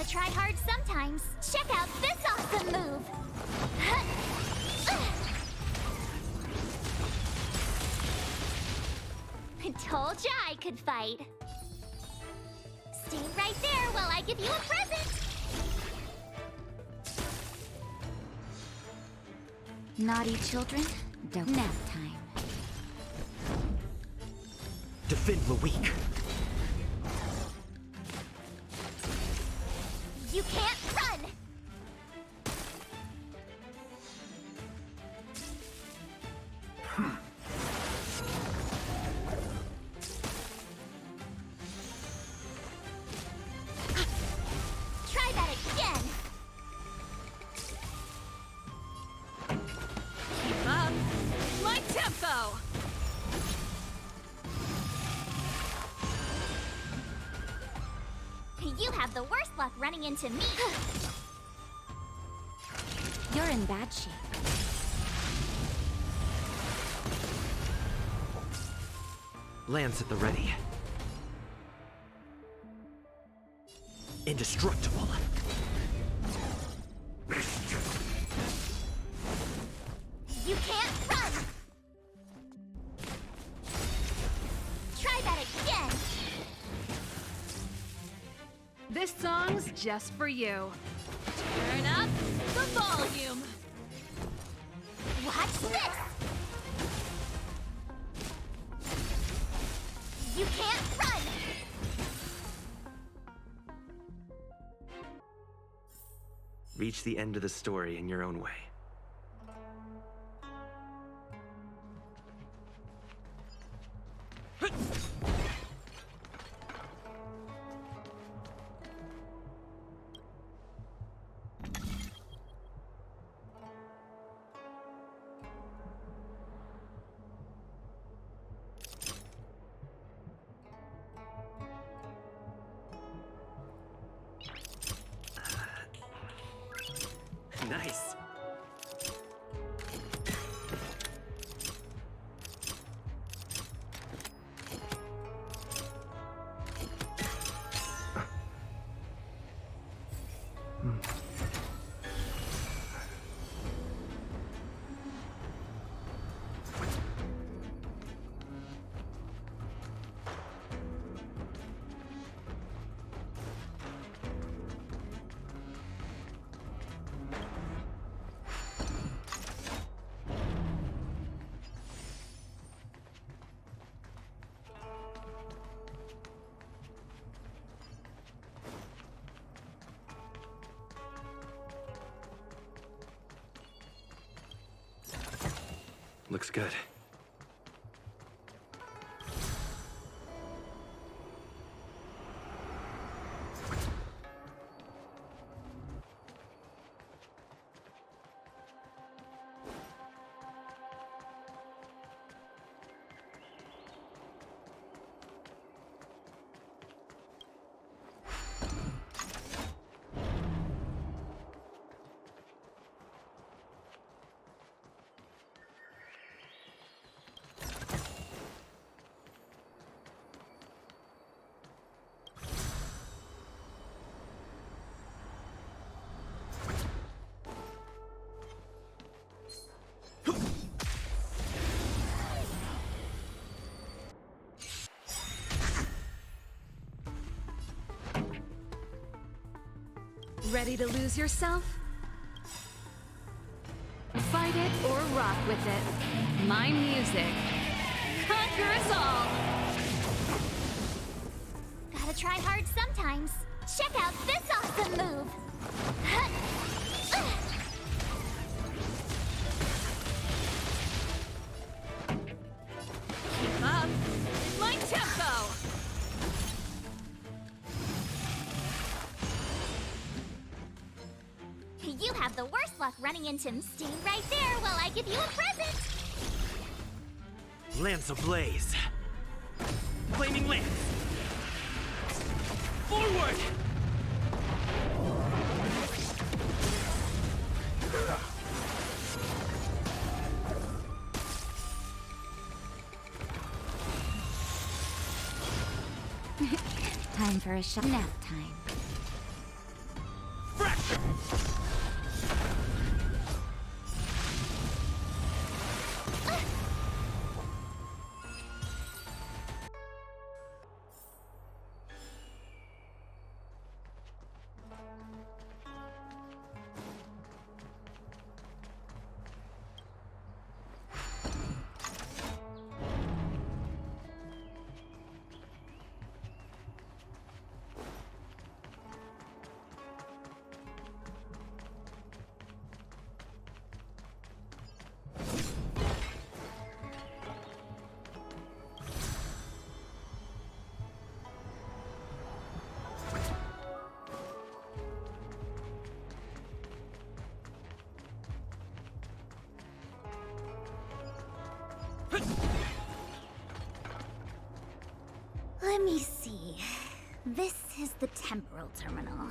Gotta try hard sometimes. Check out this awesome move! Told ya I could fight. Stay right there while I give you a present! Naughty children, don't nap time. Defend the weak. You can't run! Try that again! Keep up! My tempo! You have the worst luck running into me! You're in bad shape. Lance at the ready. Indestructible. You can't run! Try that again! This song's just for you. Turn up the volume. Watch this! You can't run! Reach the end of the story in your own way. Nice. Looks good. Ready to lose yourself? Fight it or rock with it. My music conquers all! Gotta try hard sometimes. Check out this awesome move! Keep up! My tempo! You have the worst luck running into me. Stay right there while I give you a present! Lance ablaze. Flaming lance. Forward! Time for a nap time. This is the temporal terminal.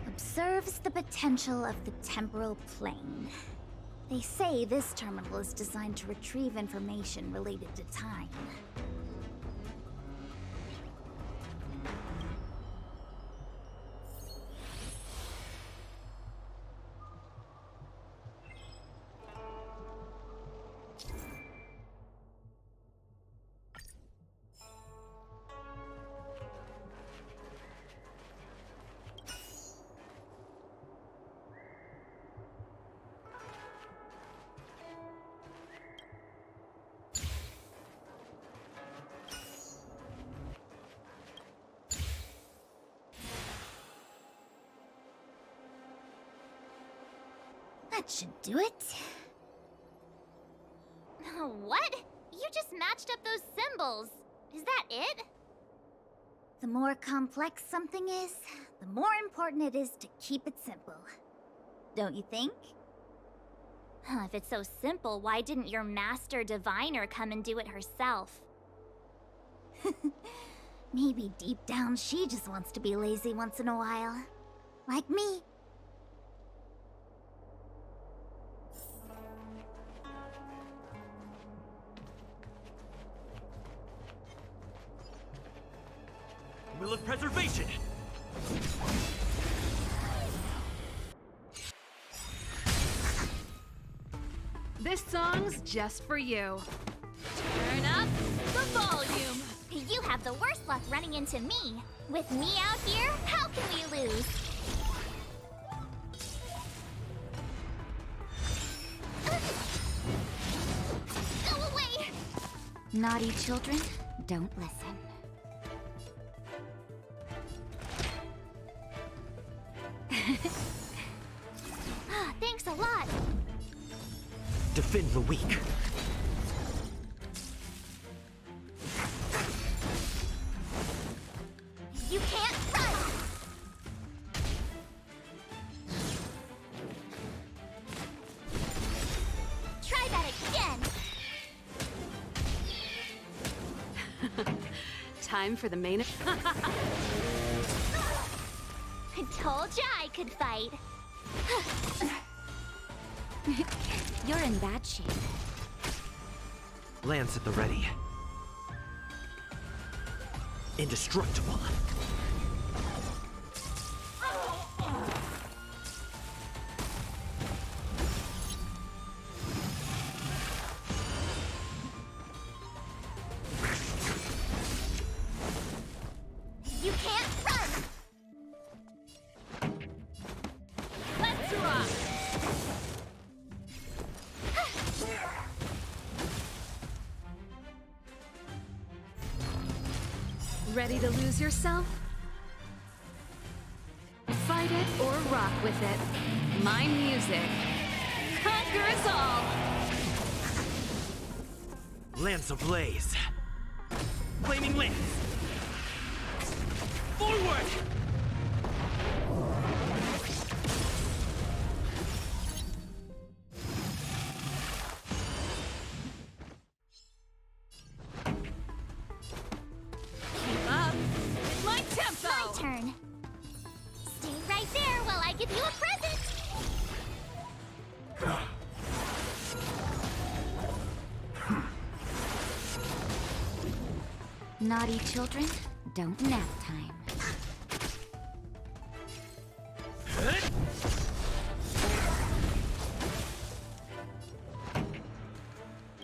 Observes the potential of the temporal plane. They say this terminal is designed to retrieve information related to time. That should do it. What? You just matched up those symbols. Is that it? The more complex something is, the more important it is to keep it simple. Don't you think? If it's so simple, why didn't your master diviner come and do it herself? Maybe deep down she just wants to be lazy once in a while. Like me. Will of preservation! This song's just for you. Turn up the volume. You have the worst luck running into me. With me out here, how can we lose? Go away! Naughty children, don't listen. Thanks a lot. Defend the weak. You can't run! Try that again! Time for the main. I told ya I could fight. You're in bad shape. Lance at the ready. Indestructible. You can't run! Let's rock. Ready to lose yourself? Fight it or rock with it. My music conquers all. Lance ablaze. Flaming lance. Forward! Keep up with my tempo. My turn. Stay right there while I give you a present! Naughty children, don't nap time.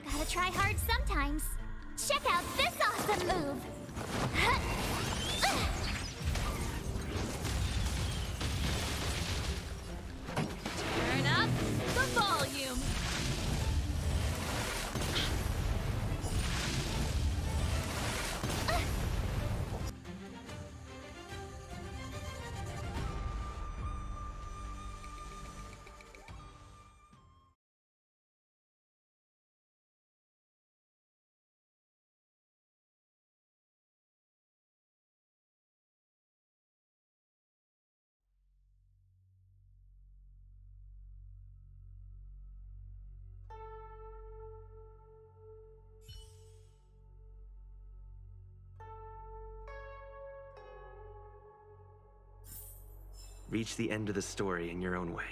Gotta try hard sometimes. Check out this awesome move! Turn up the volume. Reach the end of the story in your own way.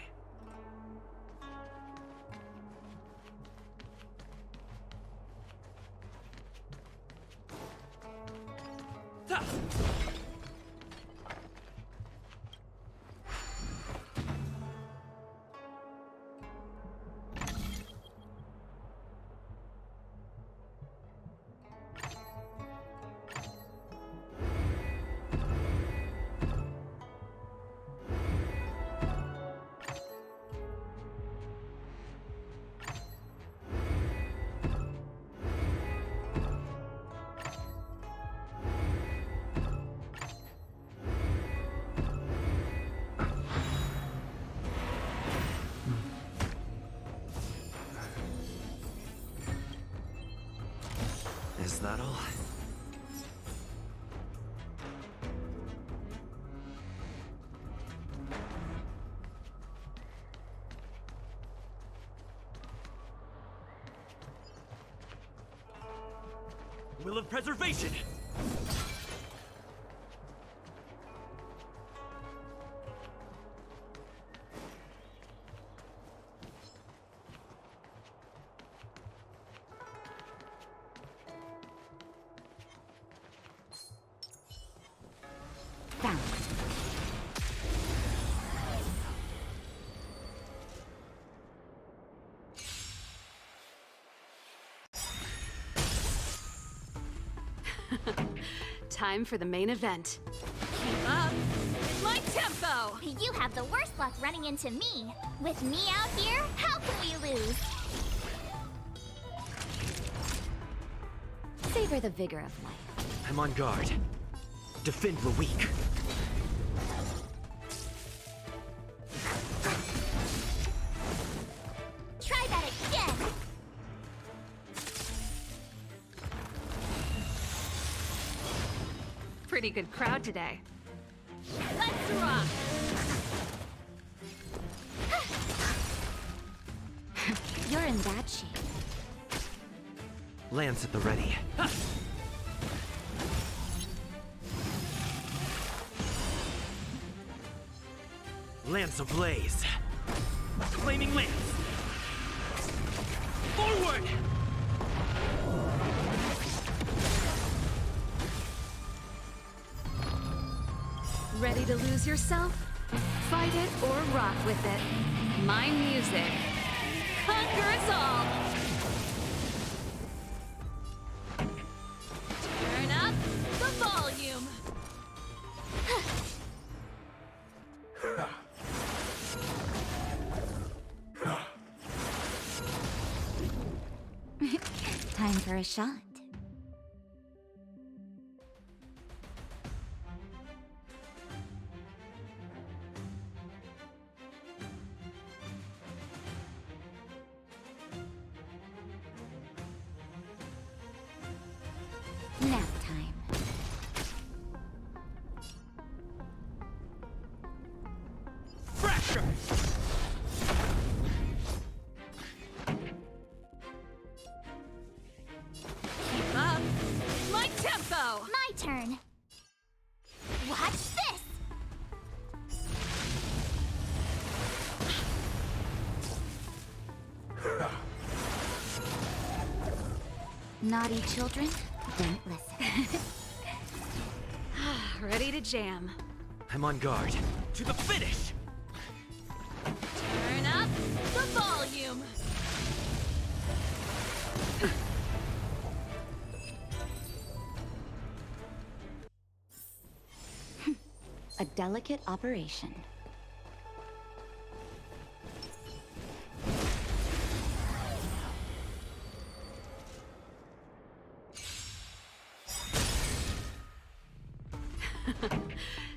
Is that all? Will of preservation! Found. Time for the main event. Keep up my tempo! You have the worst luck running into me. With me out here, how can we lose? Savor the vigor of life. I'm on guard. Defend the weak. Try that again! Pretty good crowd today. Let's rock! You're in bad shape. Lance at the ready. Lance ablaze. Flaming lance! Forward! Ready to lose yourself? Fight it or rock with it. My music conquers all! Turn up the volume! Time for a shot. Nap time. Fracture! Keep up my tempo! My turn. Watch this! Naughty children, don't listen. Ready to jam. I'm on guard. To the finish! Turn up the volume! A delicate operation.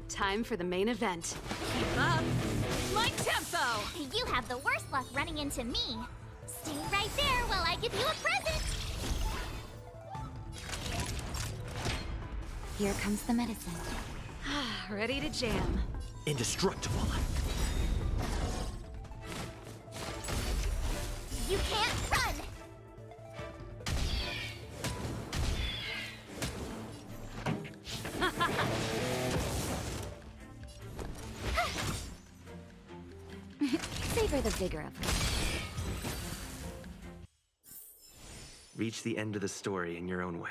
Time for the main event. Keep up my tempo! You have the worst luck running into me. Stay right there while I give you a present! Here comes the medicine. Ready to jam. Indestructible. You can't run! Savor the vigor of life. Reach the end of the story in your own way.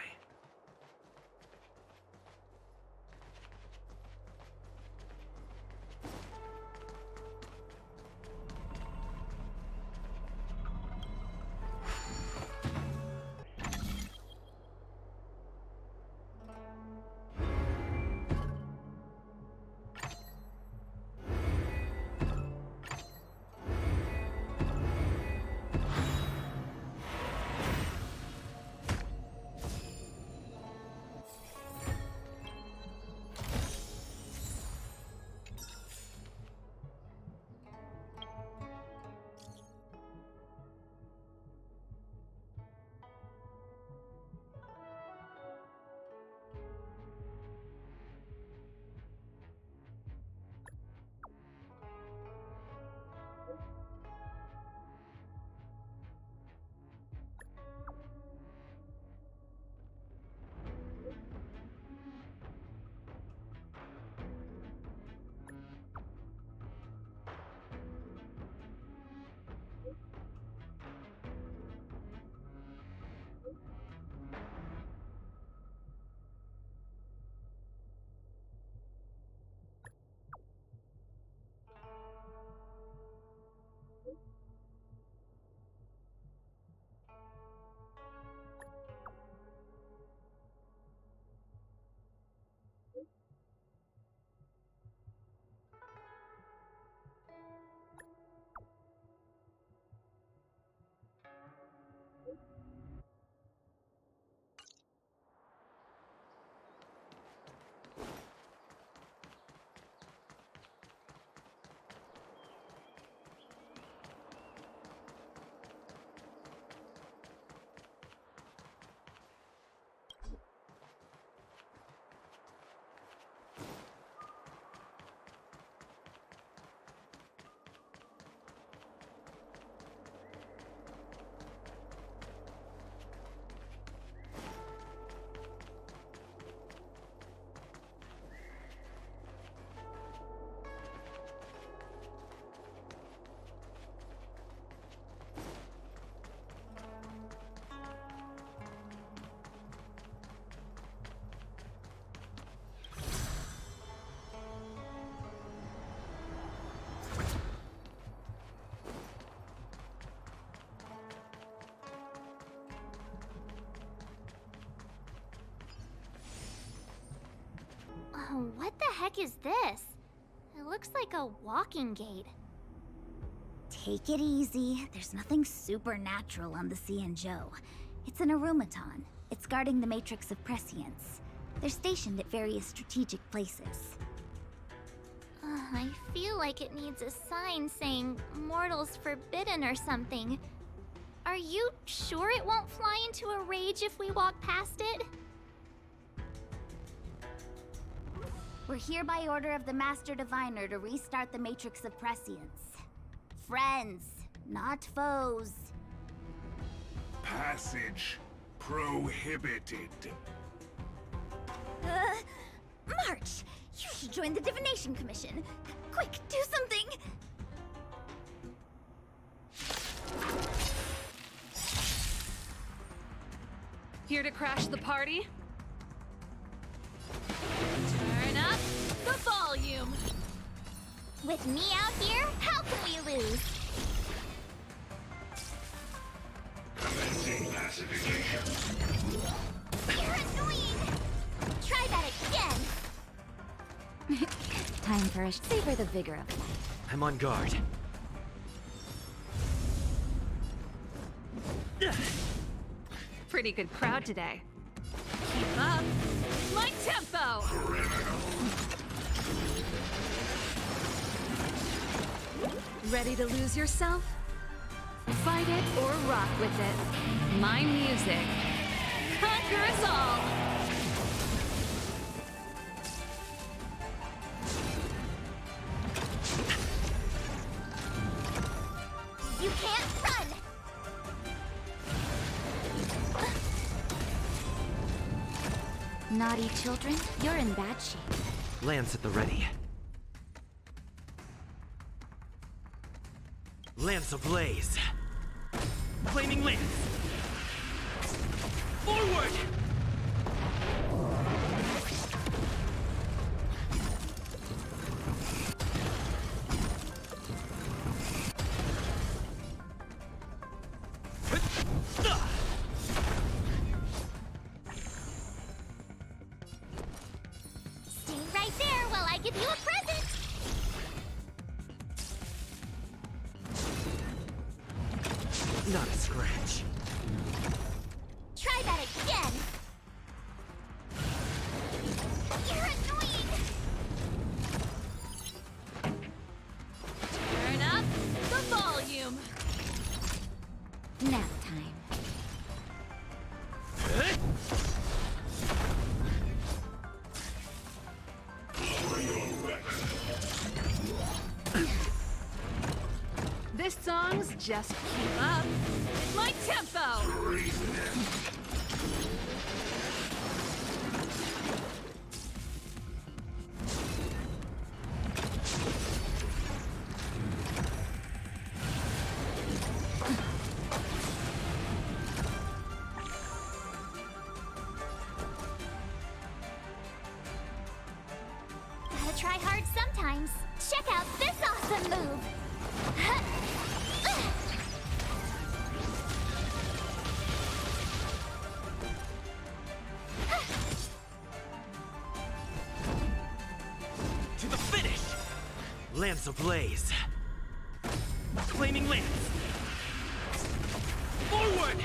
What the heck is this? It looks like a walking gate. Take it easy. There's nothing supernatural on the Joe. It's an arumaton. It's guarding the matrix of prescience. They're stationed at various strategic places. I feel like it needs a sign saying mortals forbidden or something. Are you sure it won't fly into a rage if we walk past it? We're here by order of the Master Diviner to restart the Matrix of Prescience. Friends, not foes. Passage prohibited. March! You should join the Divination Commission. Quick, do something! Here to crash the party? Turn up the volume! With me out here, how can we lose? Commencing pacification. You're annoying! Try that again! Time for a savor the vigor of life. I'm on guard. Pretty good crowd today. Keep up my tempo! Ready to lose yourself? Fight it or rock with it. My music. Conquer us all! You can't run! Naughty children, you're in bad shape. Lance at the ready. Lance ablaze. Flaming lance. Forward! Stay right there while I give you a present! Not a scratch. Try that again! You're annoying! Turn up the volume. Nap time. This song's just keep up with my tempo. Gotta try hard sometimes. Check out this awesome move! To the finish! Lance ablaze. Flaming lance. Forward!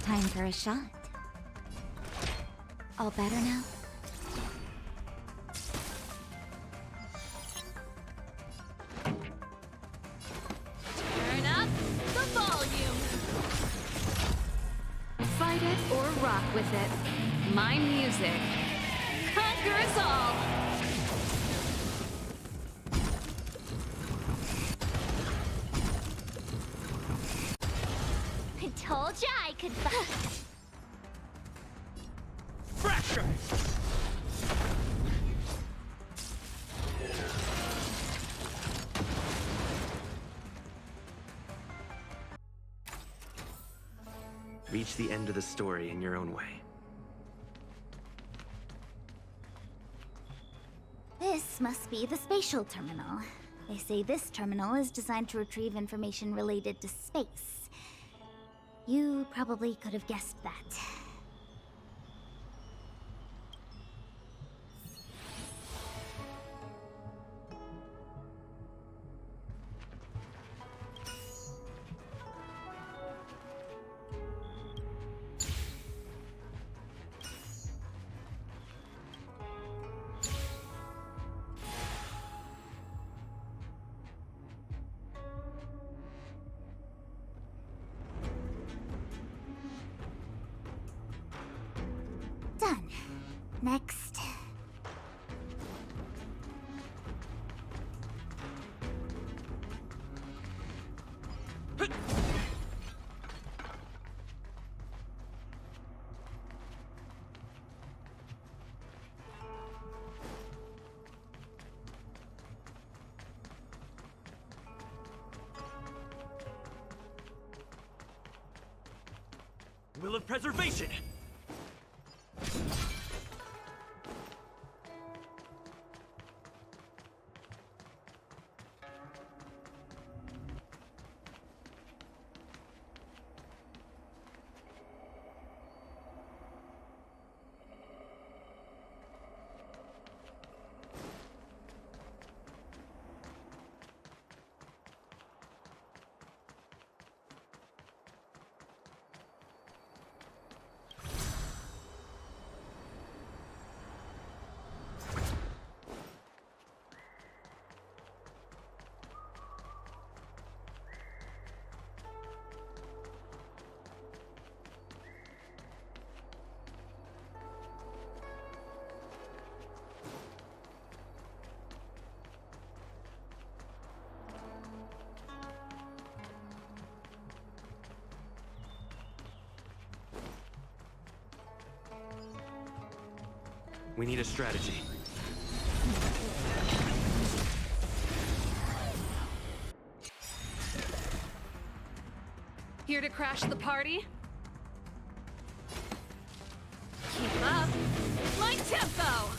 Time for a shot. All better now? Turn up the volume. Fight it or rock with it. My music conquers all. I told ya I could Fracture! Reach the end of the story in your own way. This must be the spatial terminal. They say this terminal is designed to retrieve information related to space. You probably could have guessed that. Done. Next. Will of preservation! We need a strategy. Here to crash the party? Keep up. My tempo!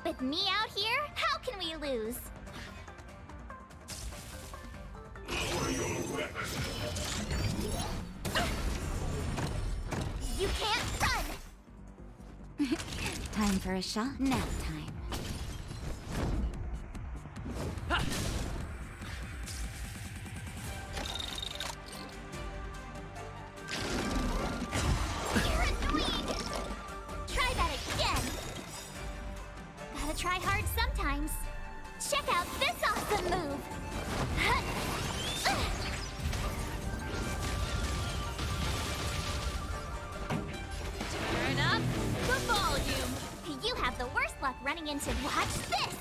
With me out here, how can we lose? Lower your weapon. You can't run! Time for a shot? Nap time. You're annoying! Try that again! Gotta try hard sometimes. Check out this awesome move! Turn up the volume! You have the worst luck running into... Watch this!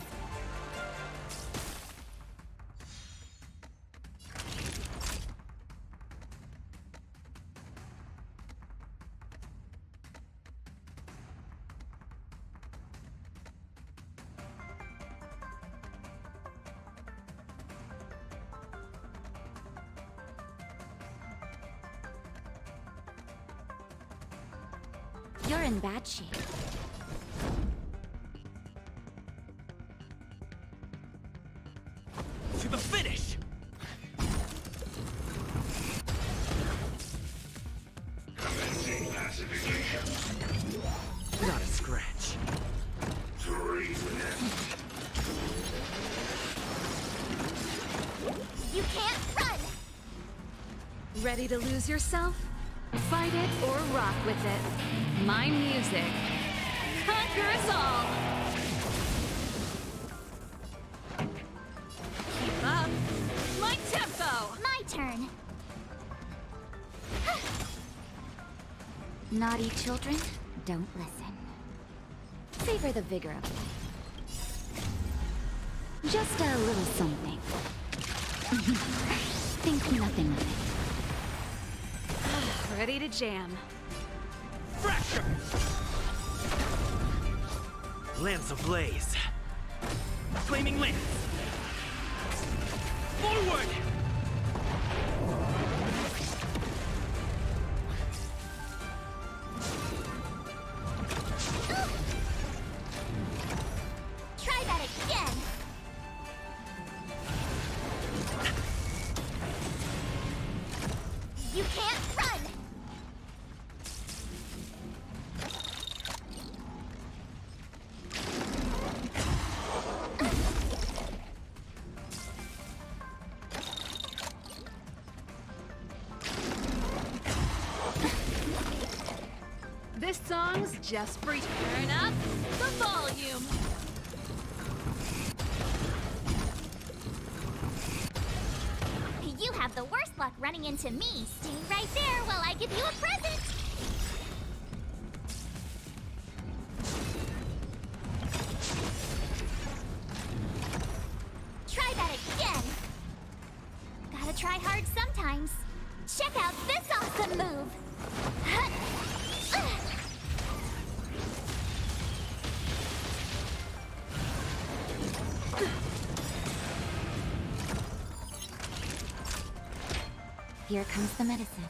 You're in bad shape. To the finish! Commencing pacification. Not a scratch. Treatment. You can't run! Ready to lose yourself? Fight it or rock with it. My music. Conquer us all! Keep up. My tempo! My turn. Naughty children, don't listen. Savor the vigor of life. Just a little something. Think nothing of it. Ready to jam. Fracture! Lance ablaze. Flaming lance. Forward! Try that again! You can't run! This song's just for you. Turn up the volume! You have the worst luck running into me. Stay right there while I give you a present! Try that again! Gotta try hard sometimes. Check out this awesome move! Here comes the medicine.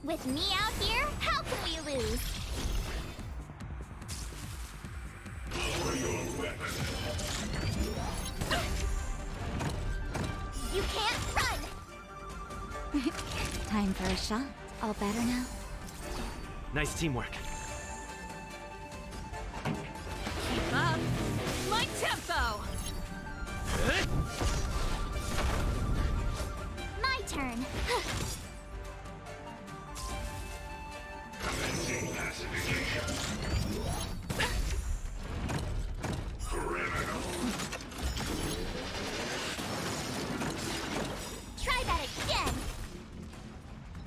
With me out here, how can we lose? Lower your weapon. You can't run! Time for a shot. All better now? Nice teamwork. Keep up. My tempo! My turn. Commencing pacification. Criminal. Try that again.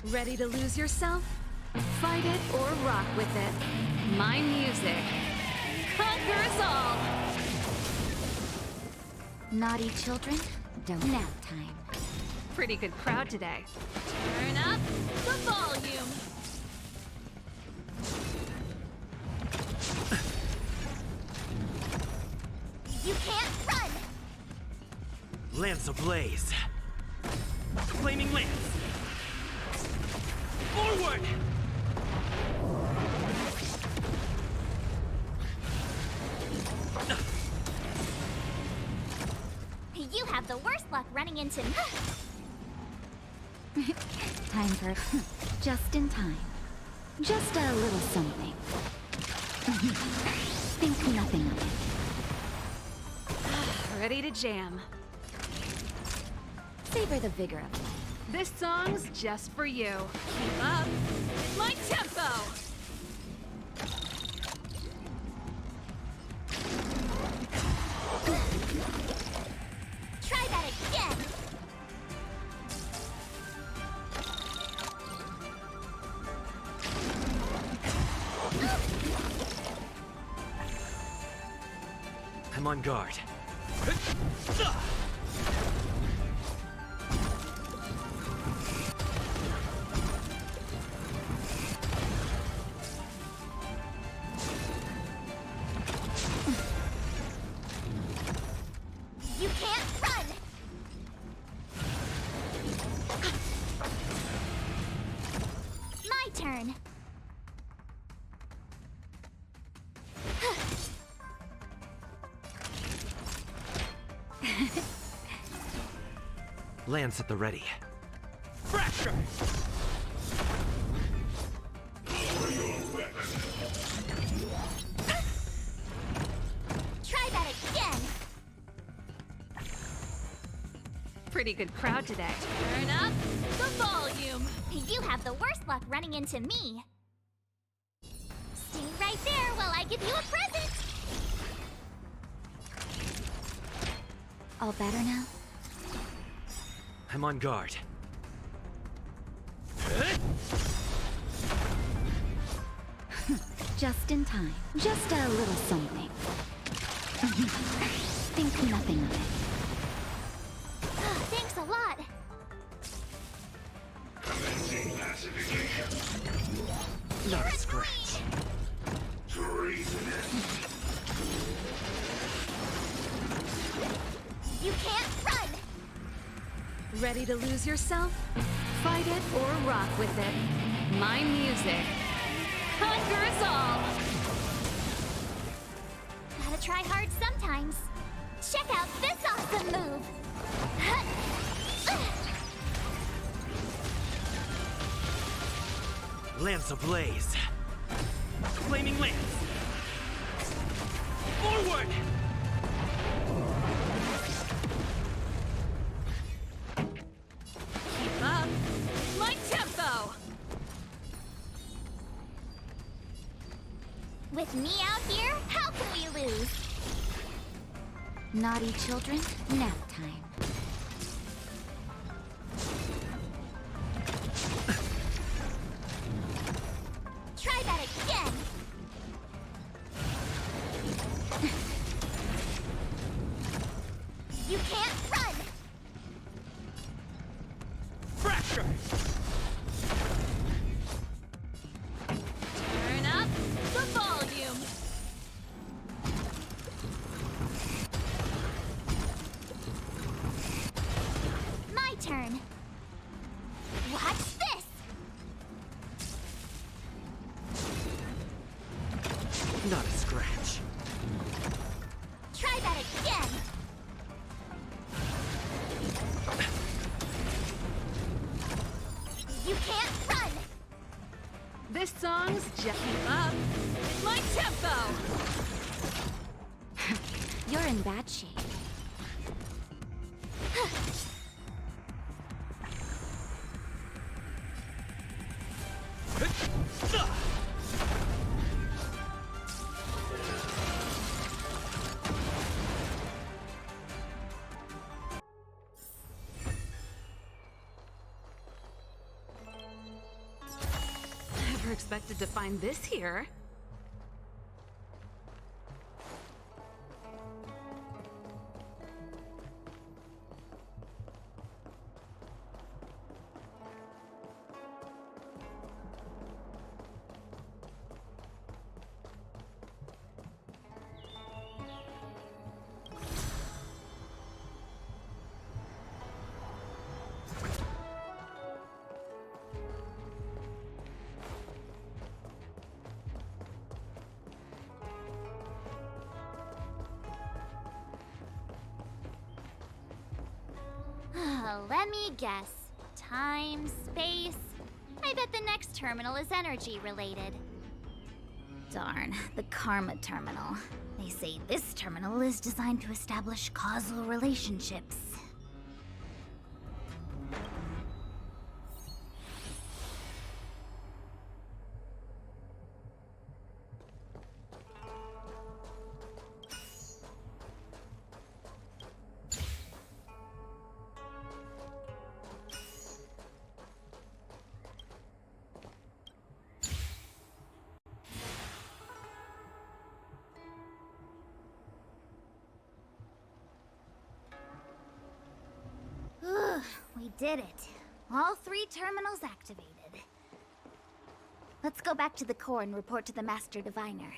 Ready to lose yourself? Fight it or rock with it. My music. Conquer us all! Naughty children, don't nap time. Pretty good crowd today. Turn up the volume. You can't run! Lance ablaze. Flaming lance. Forward! You have the worst luck running into me. Time for just in time. Just a little something. Think nothing of it. Ready to jam. Savor the vigor of it. This song's just for you. Keep up my tempo. Try that again! I'm on guard. You can't run! My turn. Lance at the ready. Fracture! Lower your weapon. Try that again! Pretty good crowd today. Turn up the volume. You have the worst luck running into me. Stay right there while I give you a present! All better now? I'm on guard. Just in time. Just a little something. Think nothing of it. Thanks a lot. Commencing pacification. Not a scratch. Treasonous. You can't run! Ready to lose yourself? Fight it or rock with it. My music conquers all. Gotta try hard sometimes. Check out this awesome move! Lance ablaze. Flaming lance. Forward! Keep up my tempo. With me out here, how can we lose? Naughty children, nap time. Try that again! You can't run! Fracture! Turn up the volume. My turn. Watch this! Not a scratch. Try that again! You can't run! This song's just keep up my tempo. You're in bad shape. Never expected to find this here. Let me guess. Time, space. I bet the next terminal is energy related. Darn, the Karma Terminal. They say this terminal is designed to establish causal relationships. We did it. All 3 terminals activated. Let's go back to the core and report to the Master Diviner.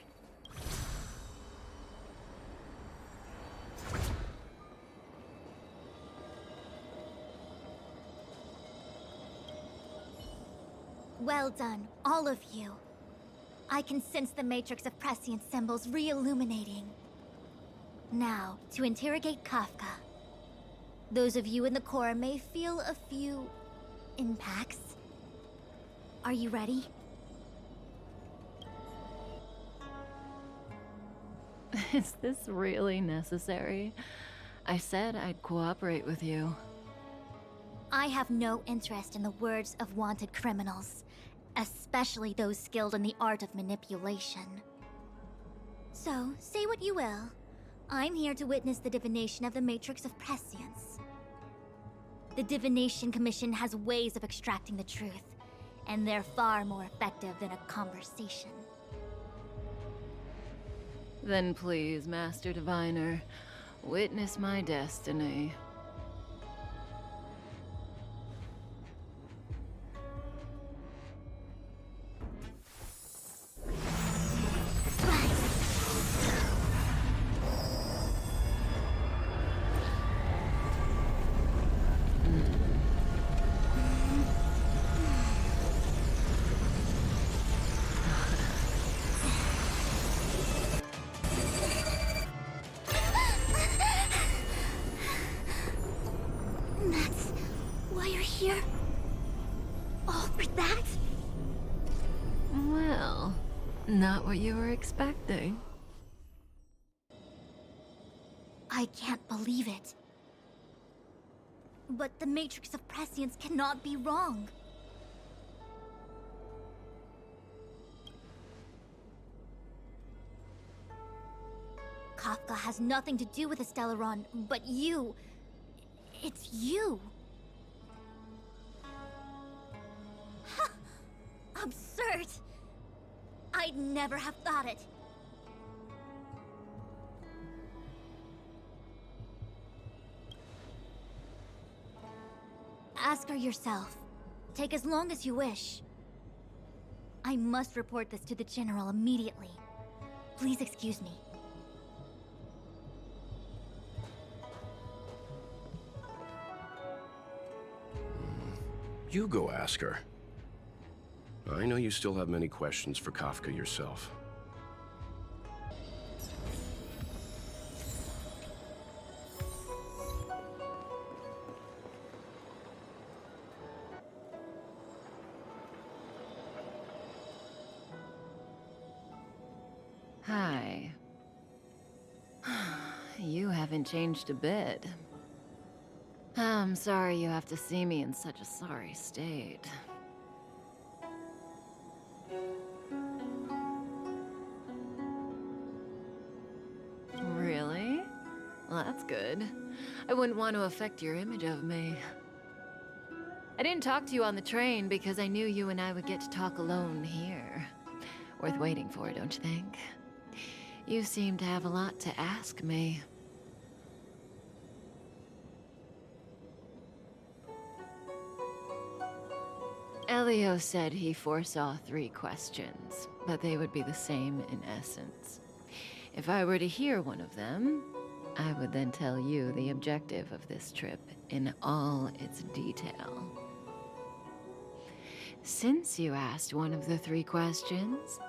Well done, all of you. I can sense the matrix of prescient symbols re-illuminating. Now, to interrogate Kafka. Those of you in the core may feel a few impacts. Are you ready? Is this really necessary? I said I'd cooperate with you. I have no interest in the words of wanted criminals, especially those skilled in the art of manipulation. So, say what you will. I'm here to witness the divination of the matrix of prescience. The Divination Commission has ways of extracting the truth, and they're far more effective than a conversation. Then please, Master Diviner, witness my destiny. That's why you're here? All for that? Well, not what you were expecting. I can't believe it. But the Matrix of Prescience cannot be wrong. Kafka has nothing to do with Stellaron, but you... It's you! Ha! Absurd! I'd never have thought it. Ask her yourself. Take as long as you wish. I must report this to the General immediately. Please excuse me. You go ask her. I know you still have many questions for Kafka yourself. Hi. You haven't changed a bit. I'm sorry you have to see me in such a sorry state. Really? Well, that's good. I wouldn't want to affect your image of me. I didn't talk to you on the train because I knew you and I would get to talk alone here. Worth waiting for, don't you think? You seem to have a lot to ask me. Elio said he foresaw 3 questions, but they would be the same in essence. If I were to hear one of them, I would then tell you the objective of this trip in all its detail. Since you asked one of the 3 questions,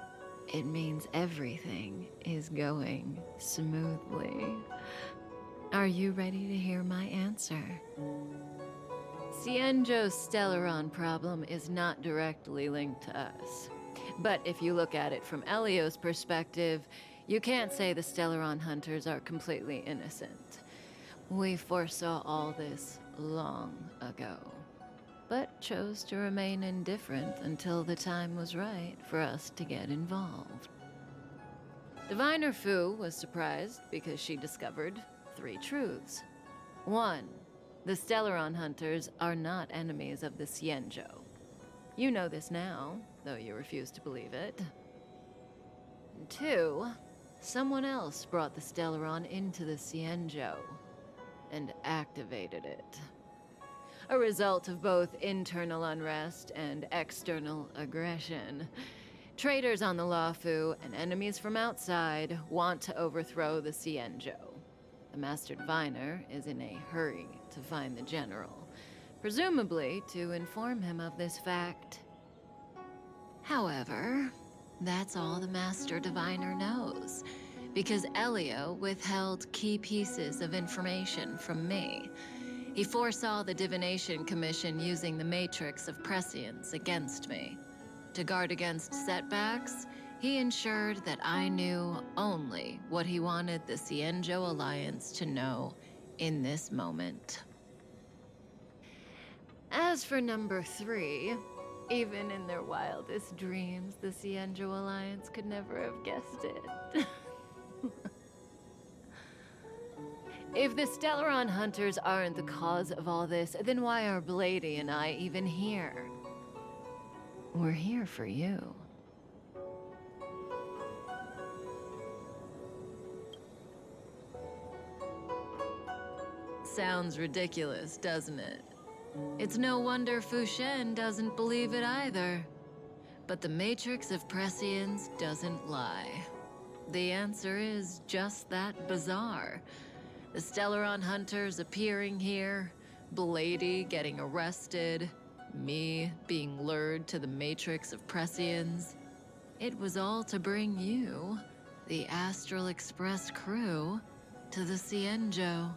it means everything is going smoothly. Are you ready to hear my answer? Cienjo's Stellaron problem is not directly linked to us. But if you look at it from Elio's perspective, you can't say the Stellaron hunters are completely innocent. We foresaw all this long ago, but chose to remain indifferent until the time was right for us to get involved. Diviner Fu was surprised because she discovered 3 truths. 1. The Stellaron hunters are not enemies of the Cienjo. You know this now, though you refuse to believe it. 2. Someone else brought the Stellaron into the Cienjo and activated it. A result of both internal unrest and external aggression. Traitors on the Luofu and enemies from outside want to overthrow the Cienjo. The Master Diviner is in a hurry to find the General, presumably to inform him of this fact. However, that's all the Master Diviner knows, because Elio withheld key pieces of information from me. He foresaw the Divination Commission using the Matrix of Prescience against me. To guard against setbacks, he ensured that I knew only what he wanted the Cienjo Alliance to know in this moment. As for number 3, even in their wildest dreams, the Cienjo Alliance could never have guessed it. If the Stellaron hunters aren't the cause of all this, then why are Blady and I even here? We're here for you. Sounds ridiculous, doesn't it? It's no wonder Fu Shen doesn't believe it either. But the Matrix of Prescience doesn't lie. The answer is just that bizarre. The Stellaron hunters appearing here, Blady getting arrested, me being lured to the Matrix of Prescience. It was all to bring you, the Astral Express crew, to the Cienjo.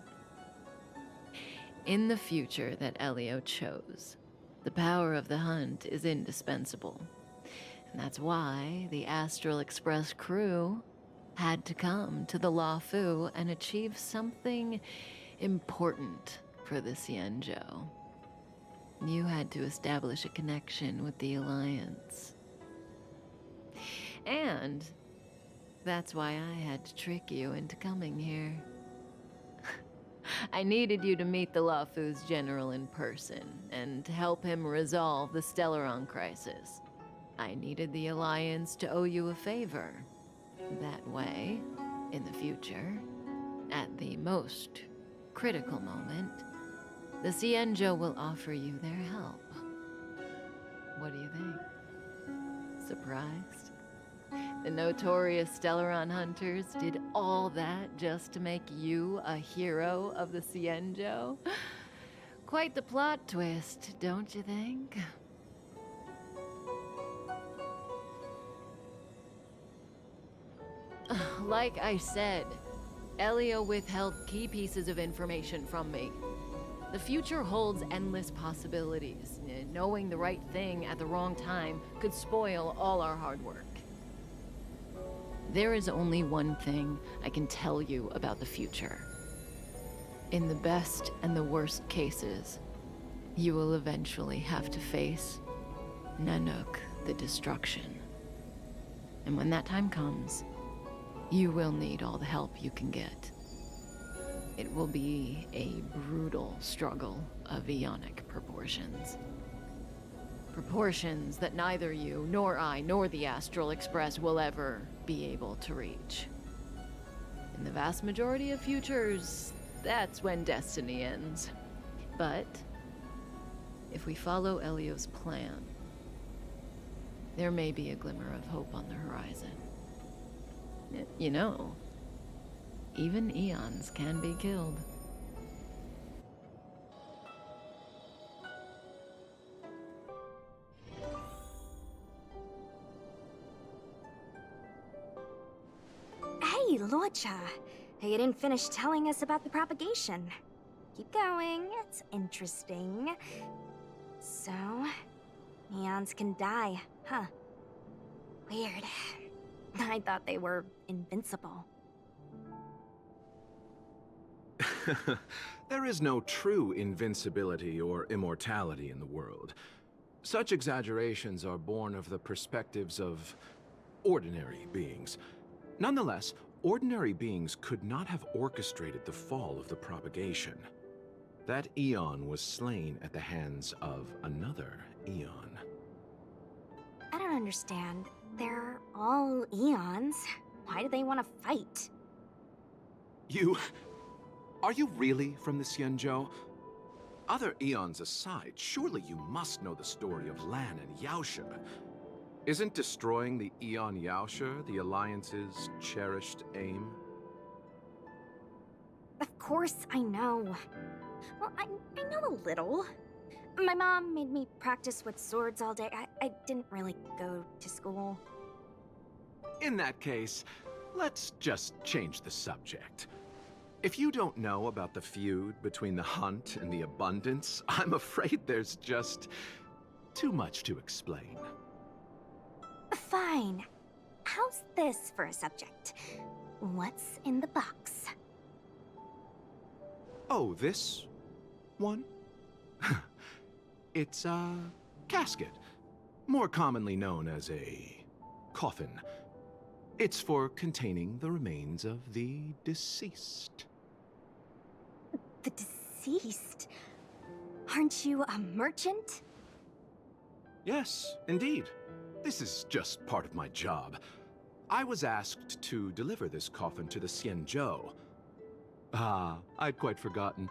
In the future that Elio chose, the power of the hunt is indispensable. And that's why the Astral Express crew had to come to the Luofu and achieve something important for the Cienjo. You had to establish a connection with the Alliance. And that's why I had to trick you into coming here. I needed you to meet the Luofu's general in person and to help him resolve the Stellaron crisis. I needed the Alliance to owe you a favor. That way, in the future, at the most critical moment, the Cienjo will offer you their help. What do you think? Surprised? The notorious Stellaron hunters did all that just to make you a hero of the Cienjo? Quite the plot twist, don't you think? Like I said, Elio withheld key pieces of information from me. The future holds endless possibilities. Knowing the right thing at the wrong time could spoil all our hard work. There is only one thing I can tell you about the future. In the best and the worst cases, you will eventually have to face Nanook the Destruction. And when that time comes, you will need all the help you can get. It will be a brutal struggle of Aeonic proportions. Proportions that neither you, nor I, nor the Astral Express will ever be able to reach. In the vast majority of futures, that's when destiny ends. But if we follow Elio's plan, there may be a glimmer of hope on the horizon. You know, even eons can be killed. Hey, Luocha. You didn't finish telling us about the propagation. keep going. It's interesting. So, eons can die, huh? Weird. I thought they were invincible. There is no true invincibility or immortality in the world. Such exaggerations are born of the perspectives of ordinary beings. Nonetheless, ordinary beings could not have orchestrated the fall of the propagation. That eon was slain at the hands of another eon. I don't understand. They're all eons. Why do they want to fight? Are you really from the Xianzhou? Other eons aside, surely you must know the story of Lan and Yaoshe. Isn't destroying the Eon Yaoshe the Alliance's cherished aim? Of course I know. Well, I know a little. My mom made me practice with swords all day. I didn't really go to school. In that case, let's just change the subject. If you don't know about the feud between the Hunt and the Abundance, I'm afraid there's just too much to explain. Fine. How's this for a subject? What's in the box? Oh, this one? It's a casket, more commonly known as a coffin. It's for containing the remains of the deceased. The deceased? Aren't you a merchant? Yes, indeed. This is just part of my job. I was asked to deliver this coffin to the Xianzhou. I'd quite forgotten.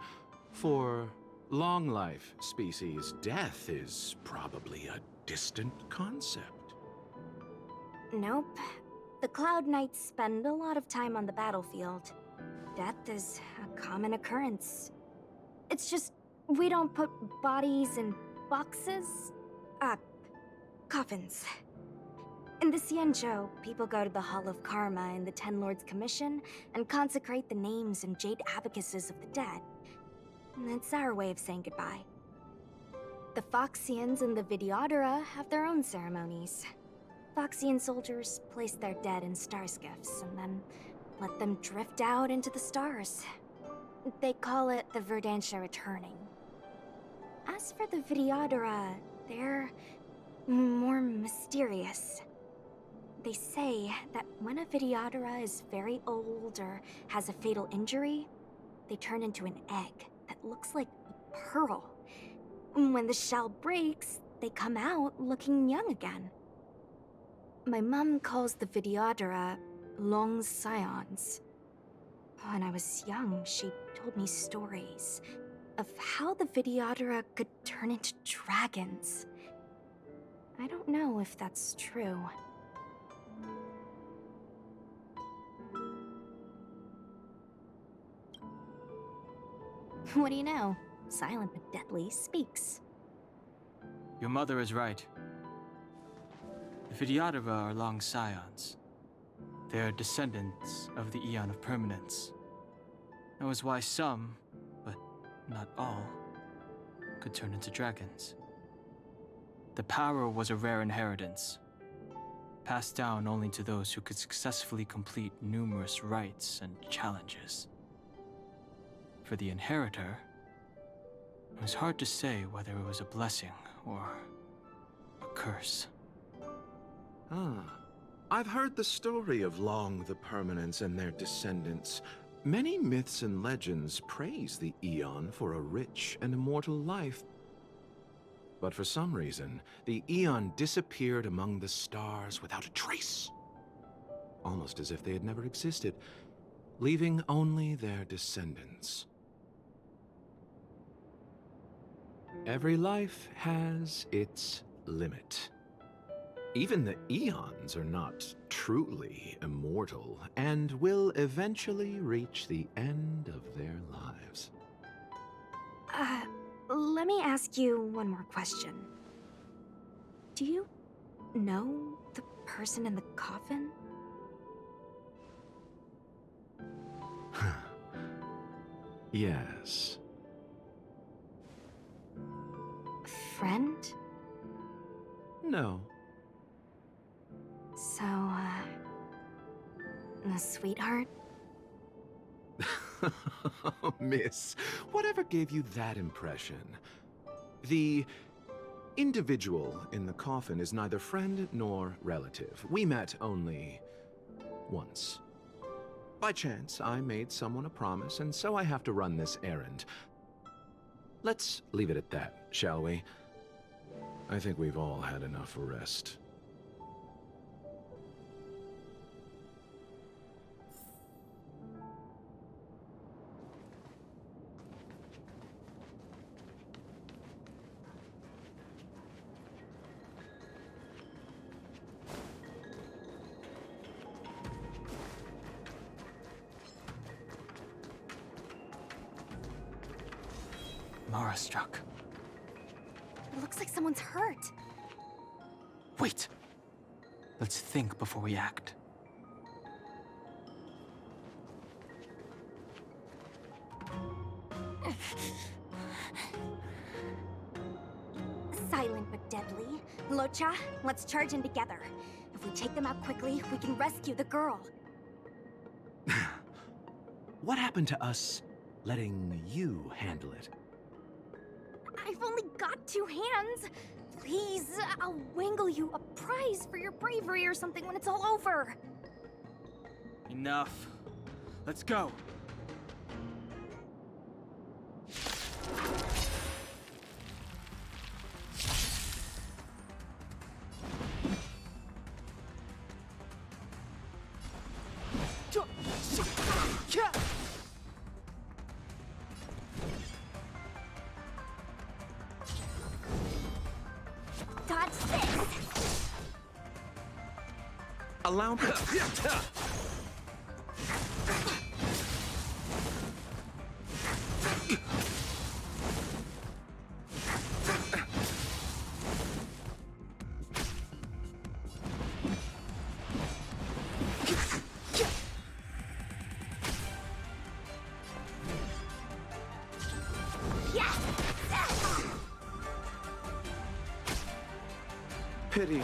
For long life species, death is probably a distant concept. Nope. The Cloud Knights spend a lot of time on the battlefield. Death is a common occurrence. It's just, we don't put bodies in boxes? Coffins. In the Xianzhou, people go to the Hall of Karma in the Ten Lords Commission and consecrate the names and jade abacuses of the dead. It's our way of saying goodbye. The Foxians and the Videodora have their own ceremonies. Foxian soldiers place their dead in star skiffs and then let them drift out into the stars. They call it the Verdantia returning. As for the Videodora, they're more mysterious. They say that when a Videodora is very old or has a fatal injury, they turn into an egg that looks like a pearl. When the shell breaks, they come out looking young again. My mom calls the Videodora long scions. When I was young, she told me stories of how the Videodora could turn into dragons. I don't know if that's true. What do you know? Silent but deadly speaks. Your mother is right. The Videodora are long scions. They are descendants of the Eon of Permanence. That was why some, but not all, could turn into dragons. The power was a rare inheritance, passed down only to those who could successfully complete numerous rites and challenges. For the inheritor, it was hard to say whether it was a blessing or a curse. I've heard the story of Long the Permanence and their descendants. Many myths and legends praise the Eon for a rich and immortal life. But for some reason, the Eon disappeared among the stars without a trace. Almost as if they had never existed, leaving only their descendants. Every life has its limit. Even the Eons are not truly immortal and will eventually reach the end of their lives. Let me ask you one more question. Do you know the person in the coffin? Yes. No. So, a sweetheart? Miss, whatever gave you that impression? The individual in the coffin is neither friend nor relative. We met only once. By chance, I made someone a promise, and so I have to run this errand. Let's leave it at that, shall we? I think we've all had enough rest. Mara struck. It looks like someone's hurt. Wait! Let's think before we act. Silent but deadly. Locha, let's charge in together. If we take them out quickly, we can rescue the girl. What happened to us letting you handle it? I've only got 2 hands. Please, I'll wangle you a prize for your bravery or something when it's all over. Enough. Let's go. Dodge this. Allow me. Pity.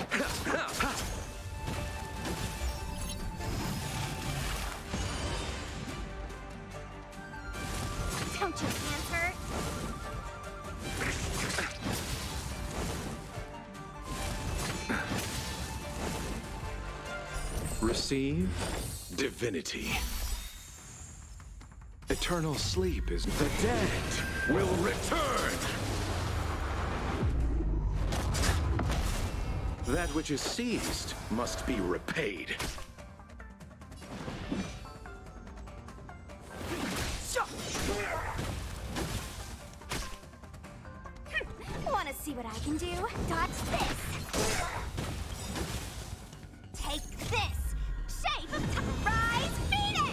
Don't your hands hurt? Receive divinity. Eternal sleep is the dead will return. That which is seized must be repaid. Want to see what I can do? Dodge this. Take this. Shape of Rise Phoenix!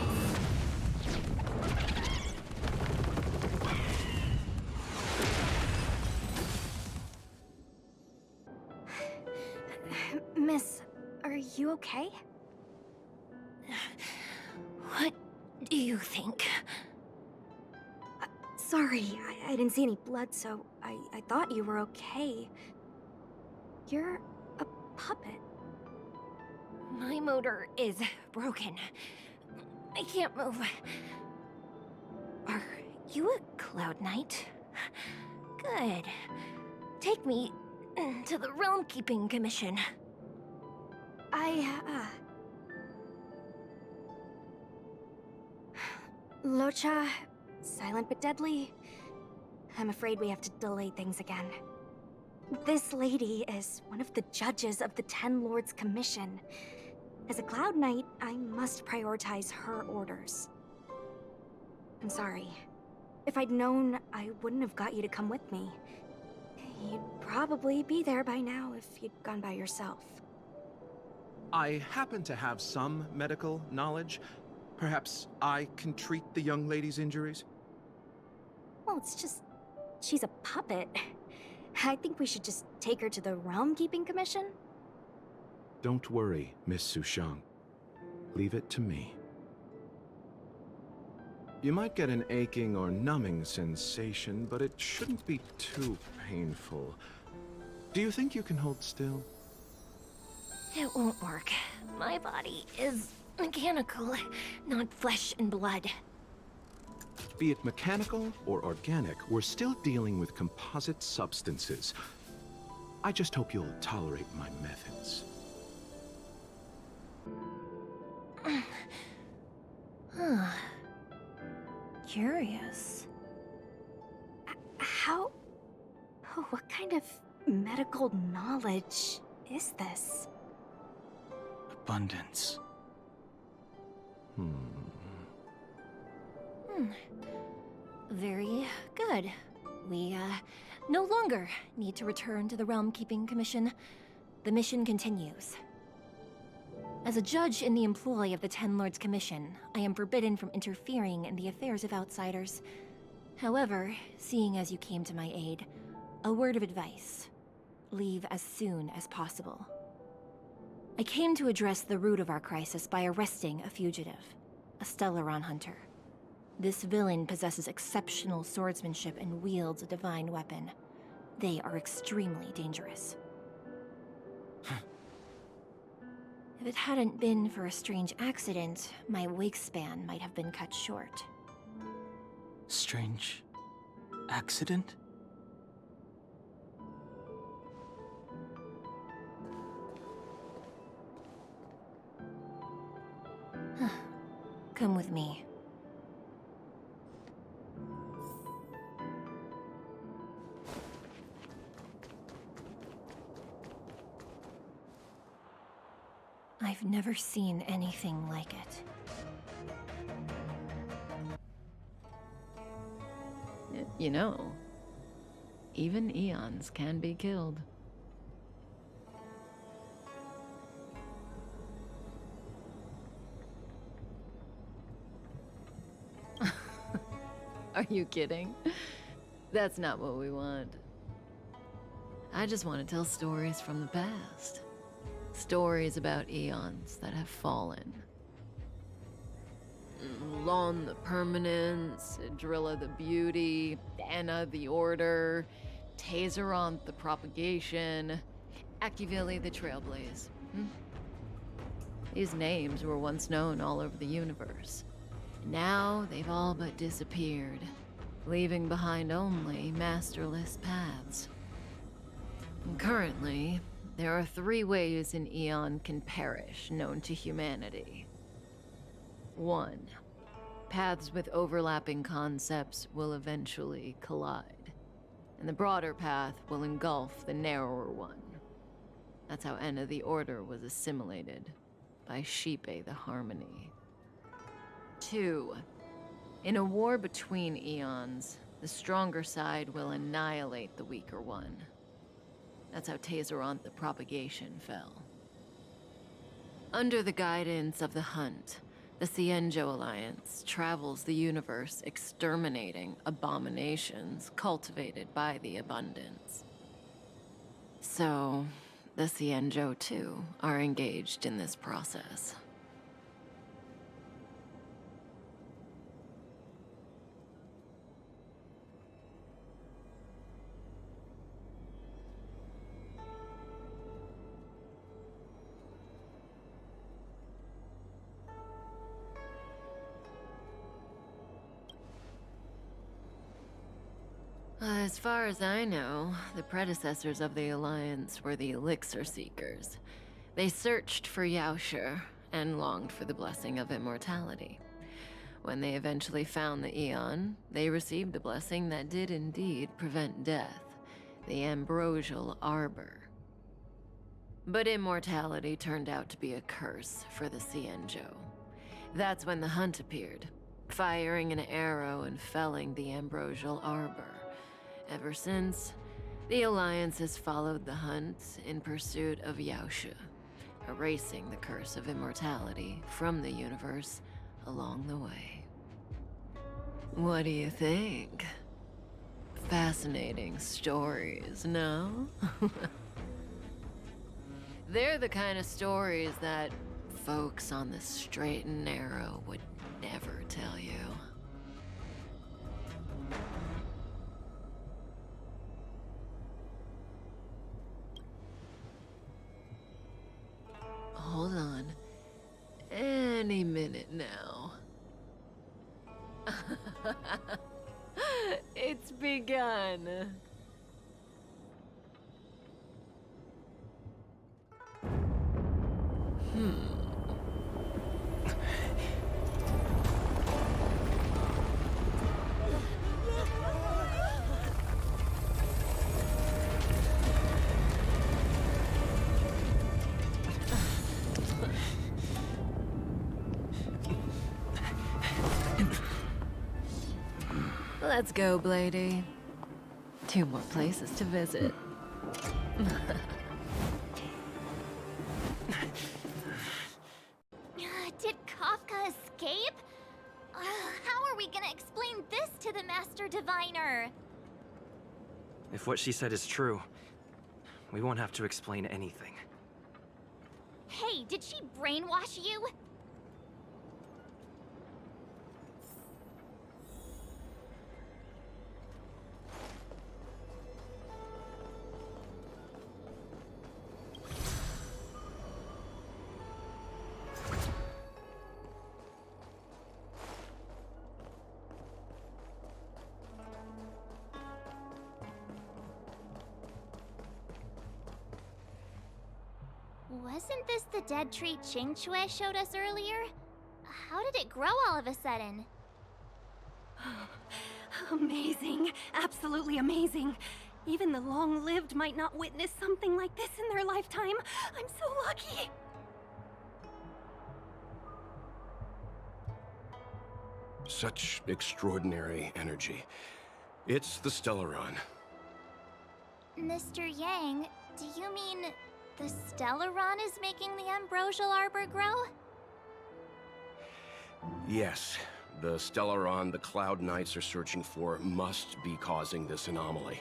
Miss, are you okay? What do you think? Sorry, I didn't see any blood, so I thought you were okay. You're a puppet. My motor is broken. I can't move. Are you a Cloud Knight? Good. Take me to the Realm Keeping Commission. Locha, silent but deadly. I'm afraid we have to delay things again. This lady is one of the judges of the Ten Lords Commission. As a Cloud Knight, I must prioritize her orders. I'm sorry. If I'd known, I wouldn't have got you to come with me. You'd probably be there by now if you'd gone by yourself. I happen to have some medical knowledge. Perhaps I can treat the young lady's injuries? Well, it's just... she's a puppet. I think we should just take her to the Realm Keeping Commission. Don't worry, Miss Sushang. Leave it to me. You might get an aching or numbing sensation, but it shouldn't be too painful. Do you think you can hold still? It won't work. My body is mechanical, not flesh and blood. Be it mechanical or organic, we're still dealing with composite substances. I just hope you'll tolerate my methods. Huh. Curious. How... Oh, what kind of medical knowledge is this? Abundance. Very good. We, no longer need to return to the Realm Keeping Commission. The mission continues. As a judge in the employ of the Ten Lords Commission, I am forbidden from interfering in the affairs of outsiders. However, seeing as you came to my aid, a word of advice. Leave as soon as possible. I came to address the root of our crisis by arresting a fugitive, a Stellaron hunter. This villain possesses exceptional swordsmanship and wields a divine weapon. They are extremely dangerous. If it hadn't been for a strange accident, my wakespan might have been cut short. Strange accident? Come with me. I've never seen anything like it. You know, even eons can be killed. Are you kidding? That's not what we want. I just want to tell stories from the past. Stories about eons that have fallen. Lon the Permanence, Drilla the Beauty, Anna the Order, Tazeronth the Propagation, Akivili the Trailblaze. These names were once known all over the universe. Now they've all but disappeared, leaving behind only masterless paths. And currently, there are 3 ways an eon can perish known to humanity. 1. Paths with overlapping concepts will eventually collide, and the broader path will engulf the narrower one. That's how Enna the Order was assimilated by Sheepe the Harmony. 2. In a war between eons, the stronger side will annihilate the weaker one. That's how Tazeronth the Propagation fell. Under the guidance of the Hunt, the Cienjo Alliance travels the universe exterminating abominations cultivated by the Abundance. So, the Cienjo too are engaged in this process. As far as I know, the predecessors of the Alliance were the Elixir Seekers. They searched for Yaoshi and longed for the blessing of immortality. When they eventually found the Eon, they received the blessing that did indeed prevent death, the Ambrosial Arbor. But immortality turned out to be a curse for the Cienjo. That's when the Hunt appeared, firing an arrow and felling the Ambrosial Arbor. Ever since, the Alliance has followed the Hunt in pursuit of Yaoshi, erasing the curse of immortality from the universe along the way. What do you think? Fascinating stories, no? They're the kind of stories that folks on the straight and narrow would never tell you. any minute now. It's begun. Let's go, Blady. 2 more places to visit. Did Kafka escape? How are we gonna explain this to the Master Diviner? If what she said is true, we won't have to explain anything. Hey, did she brainwash you? Wasn't this the dead tree Qingque showed us earlier? How did it grow all of a sudden? Amazing. Absolutely amazing. Even the long-lived might not witness something like this in their lifetime. I'm so lucky. Such extraordinary energy. It's the Stellaron. Mr. Yang, do you mean the Stellaron is making the ambrosial arbor grow? Yes, the Stellaron the Cloud Knights are searching for must be causing this anomaly.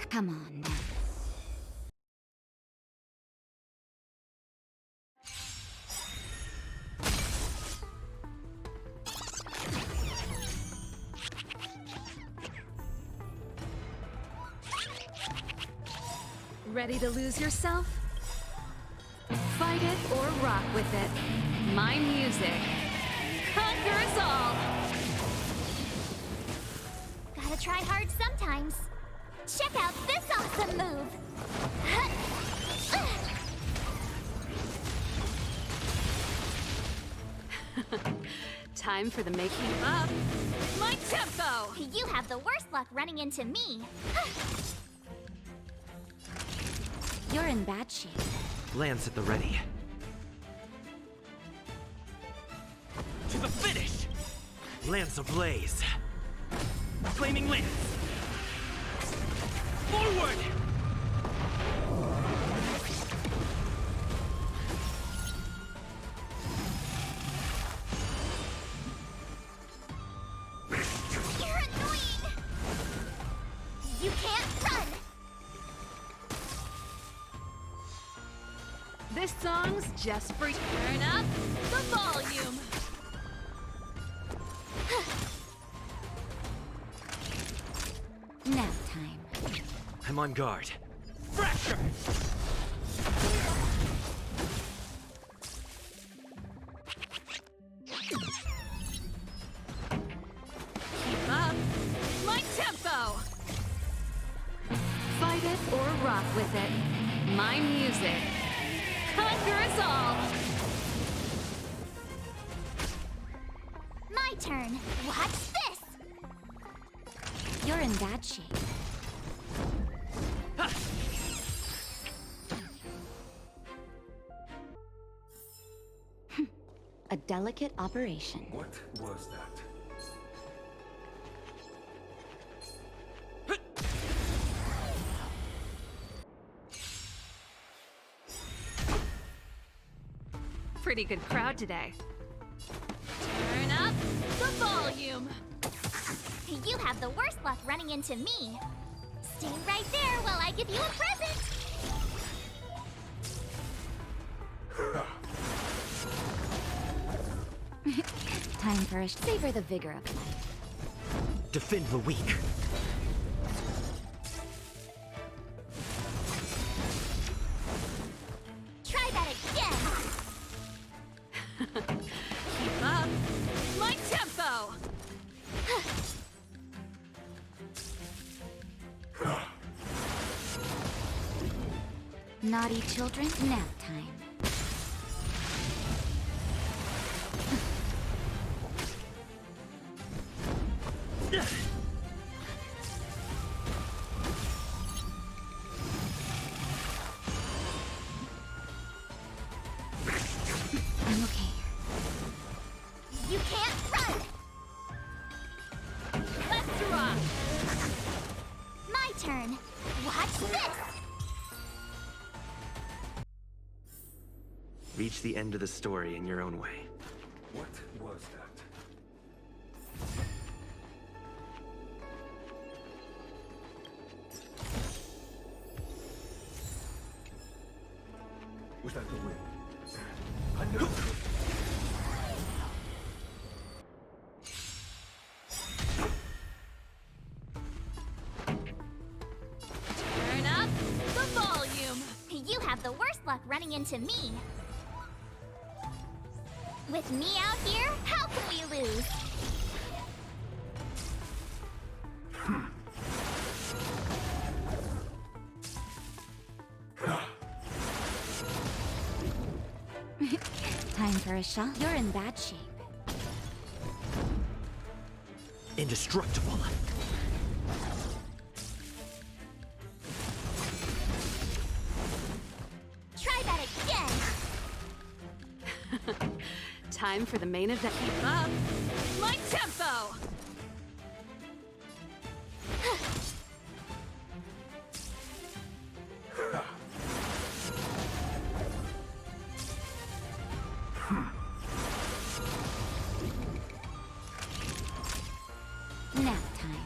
Come on now. Ready to lose yourself? Fight it or rock with it. My music conquers all! Gotta try hard sometimes. Check out this awesome move! Time for the making up. My tempo! You have the worst luck running into me. You're in bad shape. Lance at the ready. To the finish! Lance ablaze. Flaming lance! Forward! You're annoying! You can't run! This song's just for you. Turn up the volume. Nap time. I'm on guard. Fracture! Keep up my tempo. Fight it or rock with it. My music conquers all. My turn. Watch this! You're in bad shape. A delicate operation. What was that? Pretty good crowd today. Turn up the volume. You have the worst luck running into me. Stay right there while I give you a present. Time for a savor the vigor of life. Defend the weak. Try that again. Keep up my tempo. Naughty children, nap time. I'm okay. You can't run. Let's rock. My turn. Watch this. Reach the end of the story in your own way. What was that? Was that the wind? I know. Turn up the volume. You have the worst luck running into me. With me out here, how can we lose? Time for a shot. You're in bad shape. Indestructible. Try that again. Time for the main event. Keep up my tempo. Nap time.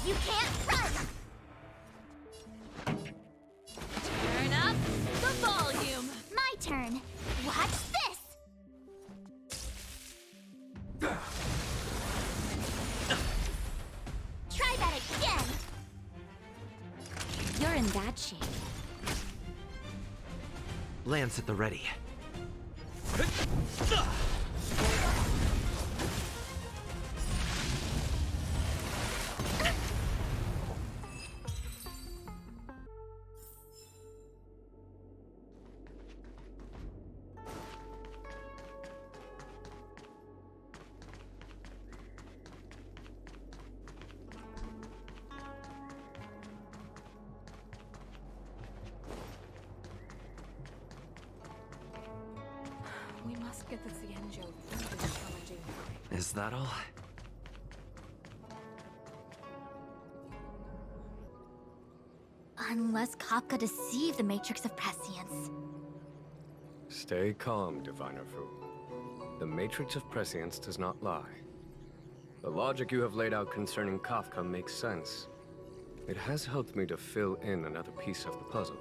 You can't run. Turn up the volume. My turn. Watch this. Try that again. You're in bad shape. Lance at the ready. We must get the Cienjo through this challenging. Is that all? Unless Kafka deceived the Matrix of Prescience. Stay calm, Diviner Fu. The Matrix of Prescience does not lie. The logic you have laid out concerning Kafka makes sense. It has helped me to fill in another piece of the puzzle.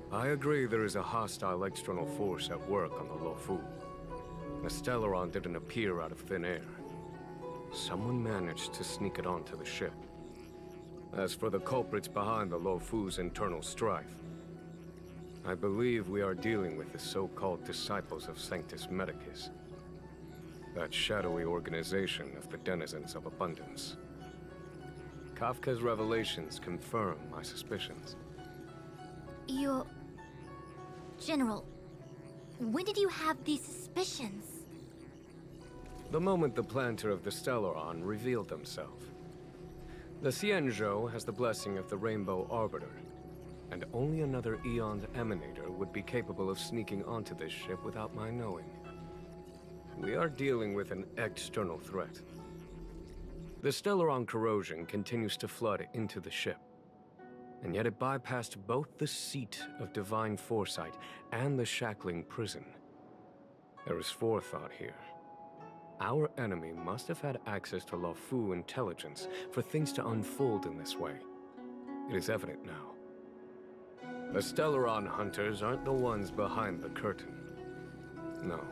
I agree there is a hostile external force at work on the Luofu. The Stellaron didn't appear out of thin air. Someone managed to sneak it onto the ship. As for the culprits behind the Luofu's internal strife, I believe we are dealing with the so-called disciples of Sanctus Medicus. That shadowy organization of the denizens of abundance. Kafka's revelations confirm my suspicions. General, when did you have these suspicions? The moment the planter of the Stellaron revealed themselves. The Cienjo has the blessing of the Rainbow Arbiter, and only another Eon's Emanator would be capable of sneaking onto this ship without my knowing. We are dealing with an external threat. The Stellaron corrosion continues to flood into the ship, and yet it bypassed both the seat of divine foresight and the shackling prison. There is forethought here. Our enemy must have had access to Luofu intelligence for things to unfold in this way. It is evident now. The Stellaron hunters aren't the ones behind the curtain. No.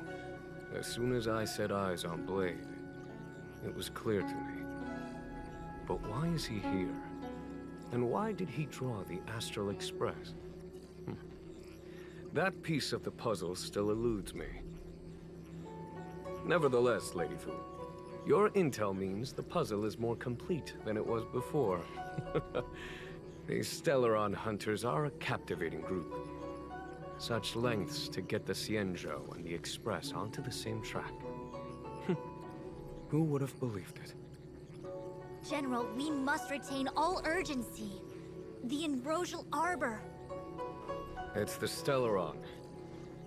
As soon as I set eyes on Blade, it was clear to me. But why is he here? And why did he draw the Astral Express? That piece of the puzzle still eludes me. Nevertheless, Lady Fu, your intel means the puzzle is more complete than it was before. These Stellaron hunters are a captivating group. Such lengths to get the Cienjo and the Express onto the same track. Who would have believed it? General, we must retain all urgency. The Ambrosial Arbor. It's the Stellaron.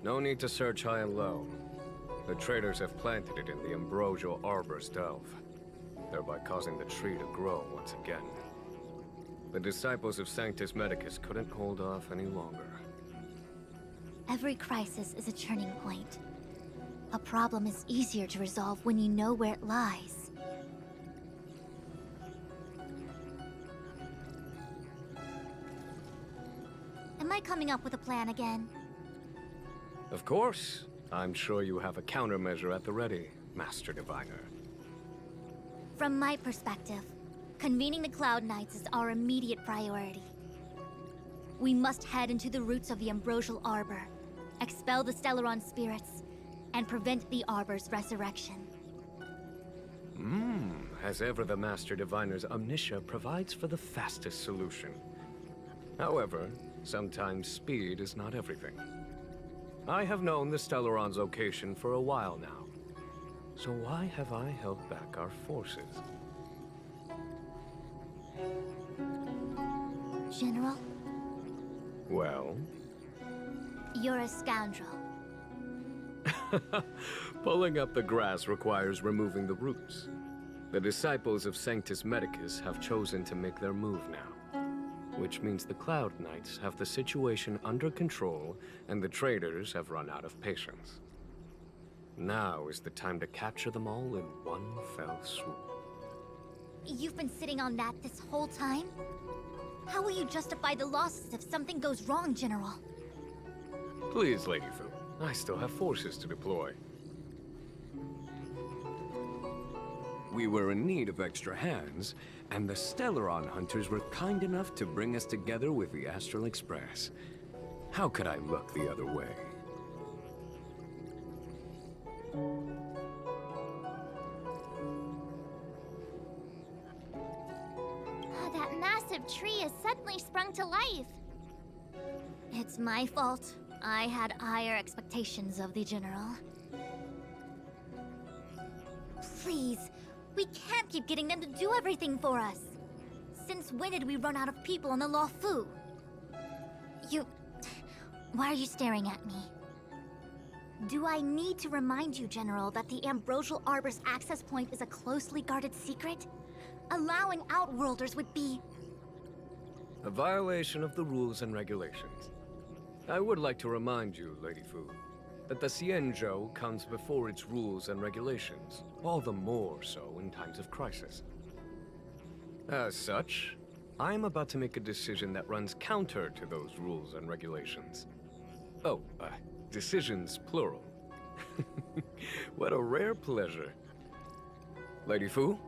No need to search high and low. The traders have planted it in the Ambrosial Arbor's delve, thereby causing the tree to grow once again. The disciples of Sanctus Medicus couldn't hold off any longer. Every crisis is a turning point. A problem is easier to resolve when you know where it lies. Am I coming up with a plan again? Of course. I'm sure you have a countermeasure at the ready, Master Diviner. From my perspective, convening the Cloud Knights is our immediate priority. We must head into the roots of the Ambrosial Arbor, expel the Stellaron spirits, and prevent the Arbor's resurrection. As ever, the Master Diviner's omniscia provides for the fastest solution. However, sometimes speed is not everything. I have known the Stellaron's location for a while now. So why have I held back our forces? General? Well? You're a scoundrel. Pulling up the grass requires removing the roots. The disciples of Sanctus Medicus have chosen to make their move now. Which means the Cloud Knights have the situation under control, and the traders have run out of patience. Now is the time to capture them all in one fell swoop. You've been sitting on that this whole time? How will you justify the losses if something goes wrong, General? Please, Lady Fu. I still have forces to deploy. We were in need of extra hands, and the Stellaron hunters were kind enough to bring us together with the Astral Express. How could I look the other way? That massive tree has suddenly sprung to life. It's my fault. I had higher expectations of the General. Please, we can't keep getting them to do everything for us. Since when did we run out of people on the Luofu? Why are you staring at me? Do I need to remind you, General, that the Ambrosial Arbor's access point is a closely guarded secret? Allowing Outworlders would be... A violation of the rules and regulations. I would like to remind you, Lady Fu, that the Xianzhou comes before its rules and regulations, all the more so in times of crisis. As such, I am about to make a decision that runs counter to those rules and regulations. Oh, decisions plural. What a rare pleasure. Lady Fu,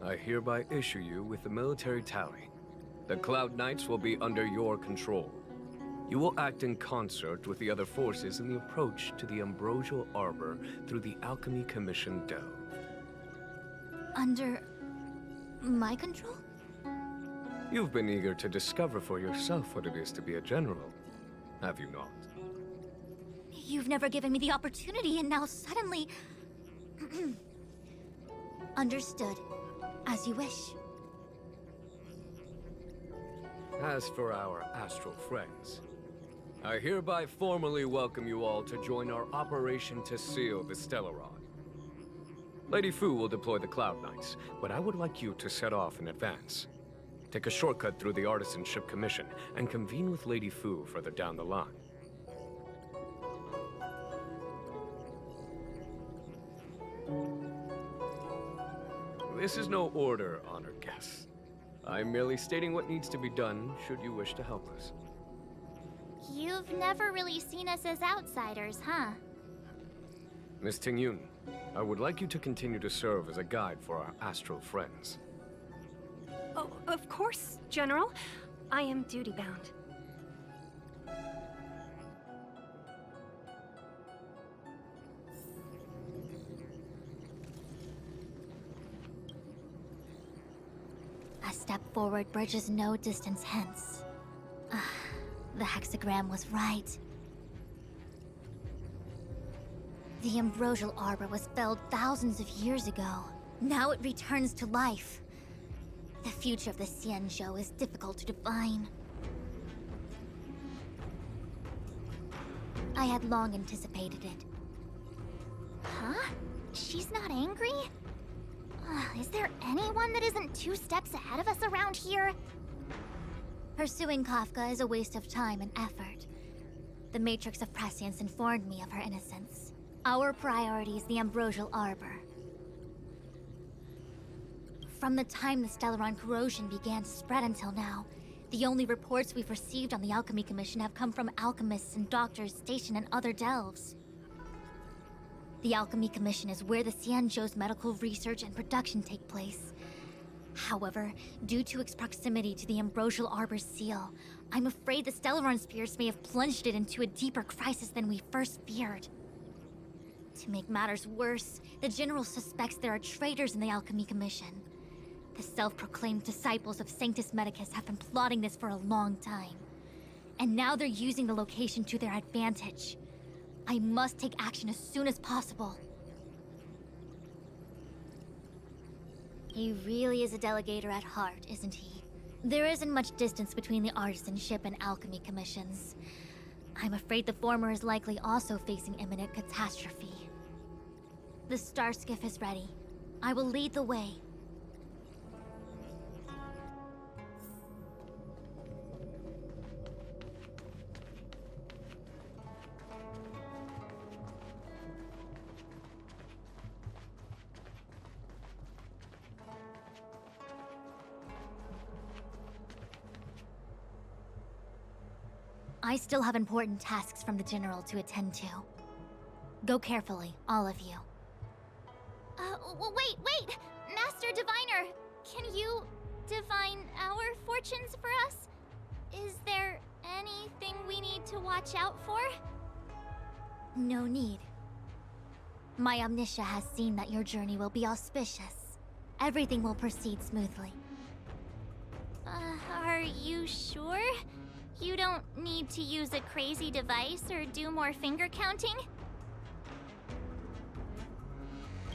I hereby issue you with the military tally. The Cloud Knights will be under your control. You will act in concert with the other forces in the approach to the Ambrosial Arbor through the Alchemy Commission Delve. Under... my control? You've been eager to discover for yourself what it is to be a general, have you not? You've never given me the opportunity, and now suddenly... Understood. As you wish. As for our astral friends, I hereby formally welcome you all to join our operation to seal the Stellaron. Lady Fu will deploy the Cloud Knights, but I would like you to set off in advance. Take a shortcut through the Artisanship Commission and convene with Lady Fu further down the line. This is no order, honored guests. I'm merely stating what needs to be done should you wish to help us. You've never really seen us as outsiders, huh? Miss Tingyun, I would like you to continue to serve as a guide for our astral friends. Oh, of course, General. I am duty-bound. A step forward bridges no distance hence. The hexagram was right. The Ambrosial Arbor was felled thousands of years ago. Now it returns to life. The future of the Xianzhou is difficult to define. I had long anticipated it. Huh? She's not angry? Is there anyone that isn't 2 steps ahead of us around here? Pursuing Kafka is a waste of time and effort. The Matrix of Prescience informed me of her innocence. Our priority is the Ambrosial Arbor. From the time the Stellaron corrosion began to spread until now, the only reports we've received on the Alchemy Commission have come from alchemists and doctors stationed in other delves. The Alchemy Commission is where the Xianzhou's medical research and production take place. However, due to its proximity to the Ambrosial Arbor's seal, I'm afraid the Stellaron spirits may have plunged it into a deeper crisis than we first feared. To make matters worse, the General suspects there are traitors in the Alchemy Commission. The self-proclaimed disciples of Sanctus Medicus have been plotting this for a long time. And now they're using the location to their advantage. I must take action as soon as possible. He really is a delegator at heart, isn't he? There isn't much distance between the Artisanship and Alchemy Commissions. I'm afraid the former is likely also facing imminent catastrophe. The Star Skiff is ready. I will lead the way. I still have important tasks from the General to attend to. Go carefully, all of you. Wait! Master Diviner! Can you divine our fortunes for us? Is there Anything we need to watch out for? No need. My Omniscia has seen that your journey will be auspicious. Everything will proceed smoothly. Are you sure? You don't need to use a crazy device or do more finger counting?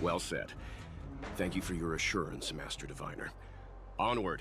Well said. Thank you for your assurance, Master Diviner. Onward.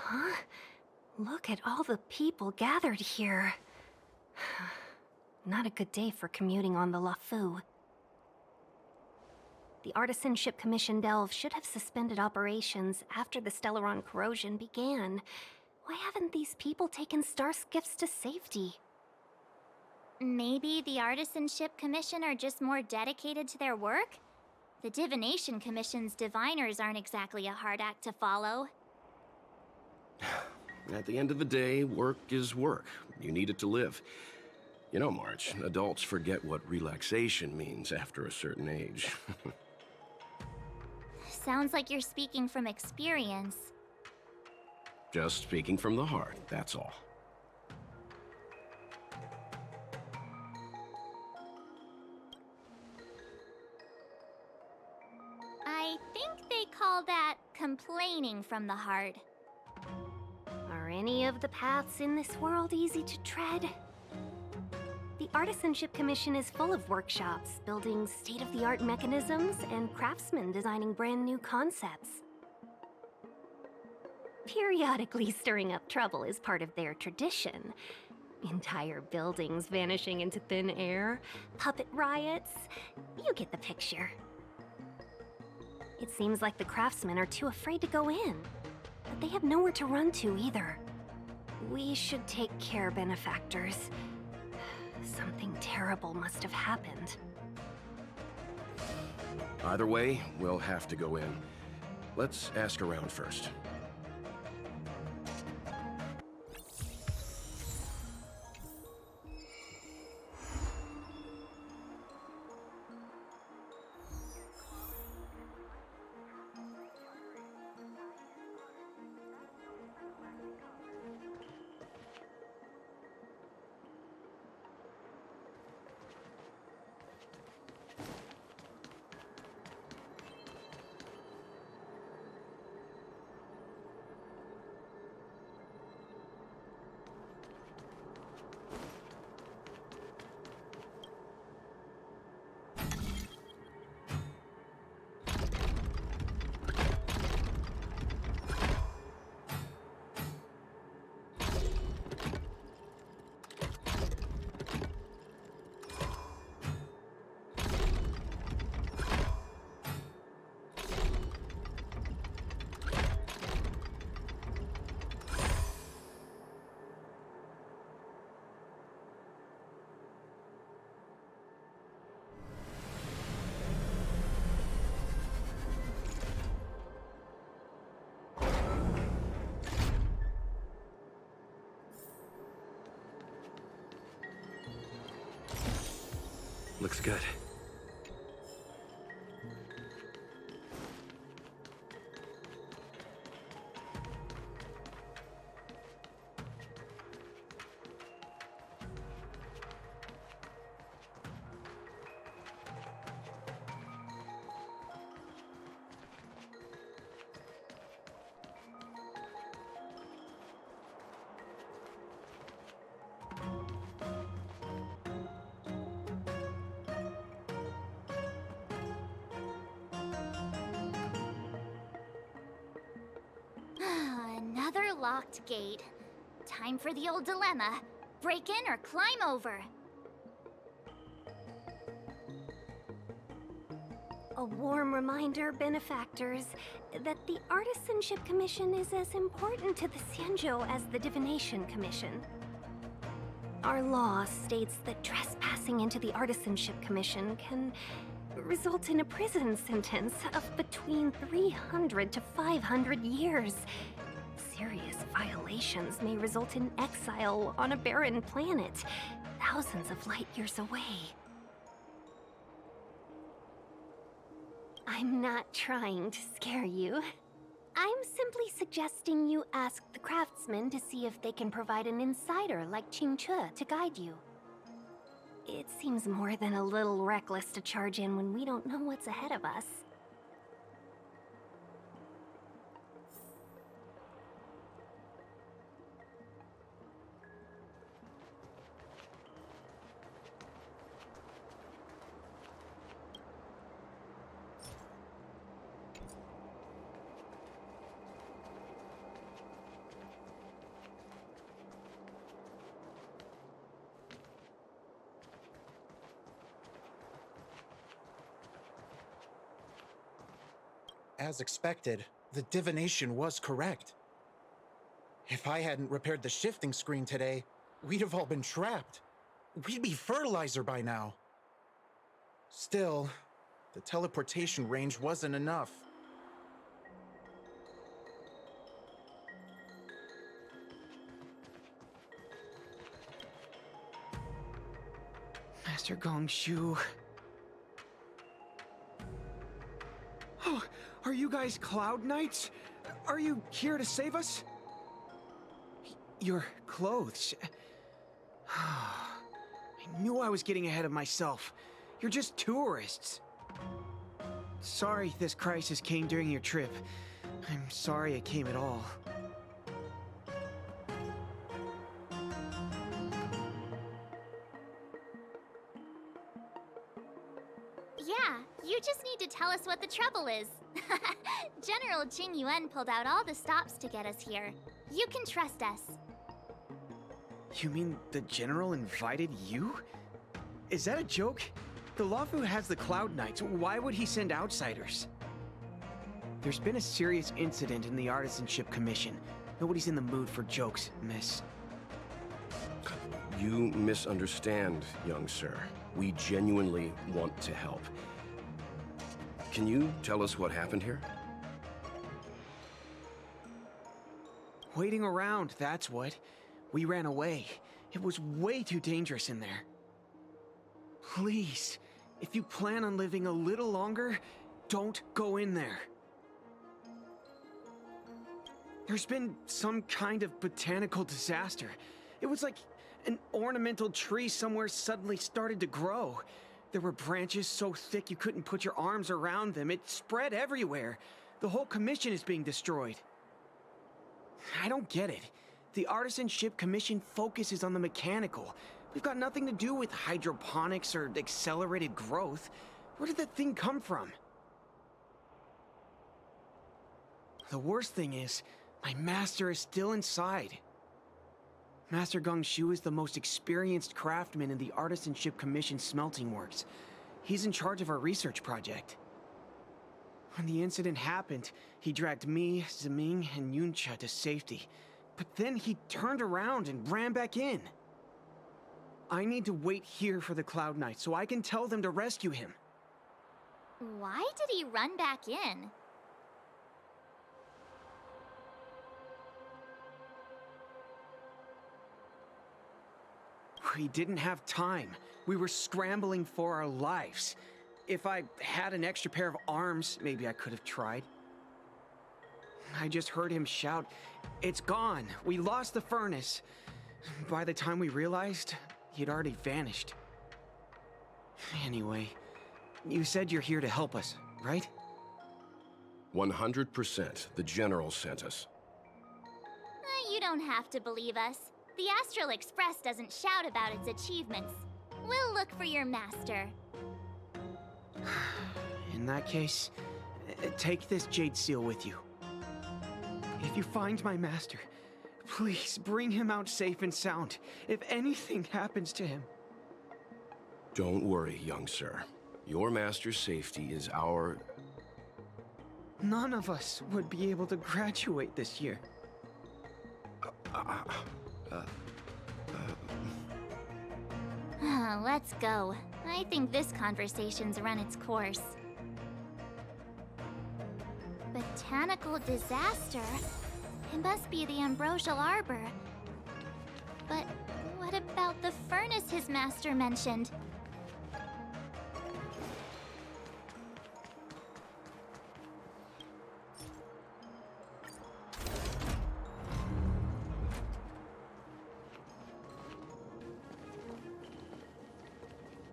Huh? Look at all the people gathered here. Not a good day for commuting on the LaFu. The Artisanship Commission Delve should have suspended operations after the Stellaron corrosion began. Why haven't these people taken star skiffs to safety? Maybe the Artisanship Commission are just more dedicated to their work? The Divination Commission's diviners aren't exactly a hard act to follow. At the end of the day, work is work. You need it to live. You know, March, adults forget what relaxation means after a certain age. Sounds like you're speaking from experience. Just speaking from the heart, that's all. I think they call that complaining from the heart. Are any of the paths in this world easy to tread? The Artisanship Commission is full of workshops, building state-of-the-art mechanisms, and craftsmen designing brand new concepts. Periodically stirring up trouble is part of their tradition. Entire buildings vanishing into thin air, puppet riots. You get the picture. It seems like the craftsmen are too afraid to go in, but they have nowhere to run to either. We should take care, benefactors. Something terrible must have happened. Either way, we'll have to go in. Let's ask around first. Looks good. Another locked gate. Time for the old dilemma. Break in or climb over. A warm reminder, benefactors, that the Artisanship Commission is as important to the Xianzhou as the Divination Commission. Our law states that trespassing into the Artisanship Commission can result in a prison sentence of between 300 to 500 years. Serious violations may result in exile on a barren planet, thousands of light years away. I'm not trying to scare you. I'm simply suggesting you ask the craftsmen to see if they can provide an insider like Qingche to guide you. It seems more than a little reckless to charge in when we don't know what's ahead of us. As expected, the divination was correct. If I hadn't repaired the shifting screen today, we'd have all been trapped. We'd be fertilizer by now. Still, the teleportation range wasn't enough. Master Gongshu. Oh, are you guys Cloud Knights? Are you here to save us? Your clothes. I knew I was getting ahead of myself. You're just tourists. Sorry this crisis came during your trip. I'm sorry it came at all. Yeah, you just need to tell us what the trouble is. General Jing Yuan pulled out all the stops to get us here. You can trust us. You mean the General invited you? Is that a joke? The Luofu has the Cloud Knights. Why would he send outsiders? There's been a serious incident in the Artisanship Commission. Nobody's in the mood for jokes, miss. You misunderstand, young sir. We genuinely want to help. Can you tell us what happened here? Waiting around, that's what. We ran away. It was way too dangerous in there. Please, if you plan on living a little longer, don't go in there. There's been some kind of botanical disaster. It was like an ornamental tree somewhere suddenly started to grow. There were branches so thick you couldn't put your arms around them. It spread everywhere. The whole commission is being destroyed. I don't get it. The Artisanship Commission focuses on the mechanical. We've got nothing to do with hydroponics or accelerated growth. Where did that thing come from? The worst thing is, my master is still inside. Master Gongshu is the most experienced craftsman in the Artisanship Commission smelting works. He's in charge of our research project. When the incident happened, he dragged me, Zeming, and Yuncha to safety. But then he turned around and ran back in. I need to wait here for the Cloud Knight so I can tell them to rescue him. Why did he run back in? We didn't have time. We were scrambling for our lives. If I had an extra pair of arms, maybe I could have tried. I just heard him shout, "It's gone! We lost the furnace!" By the time we realized, he'd already vanished. Anyway, you said you're here to help us, right? 100%. The General sent us. You don't have to believe us. The Astral Express doesn't shout about its achievements. We'll look for your master. In that case, take this jade seal with you. If you find my master, please bring him out safe and sound. If anything happens to him. Don't worry, young sir. Your master's safety is our... None of us would be able to graduate this year. Let's go. I think this conversation's run its course. Botanical disaster? It must be the Ambrosial Arbor. But what about the furnace his master mentioned?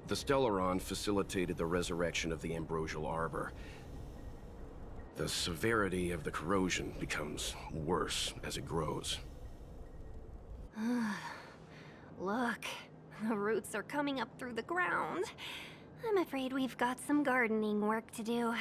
The Stellaron facilitated the resurrection of the Ambrosial Arbor. The severity of the corrosion becomes worse as it grows. Look, the roots are coming up through the ground. I'm afraid we've got some gardening work to do.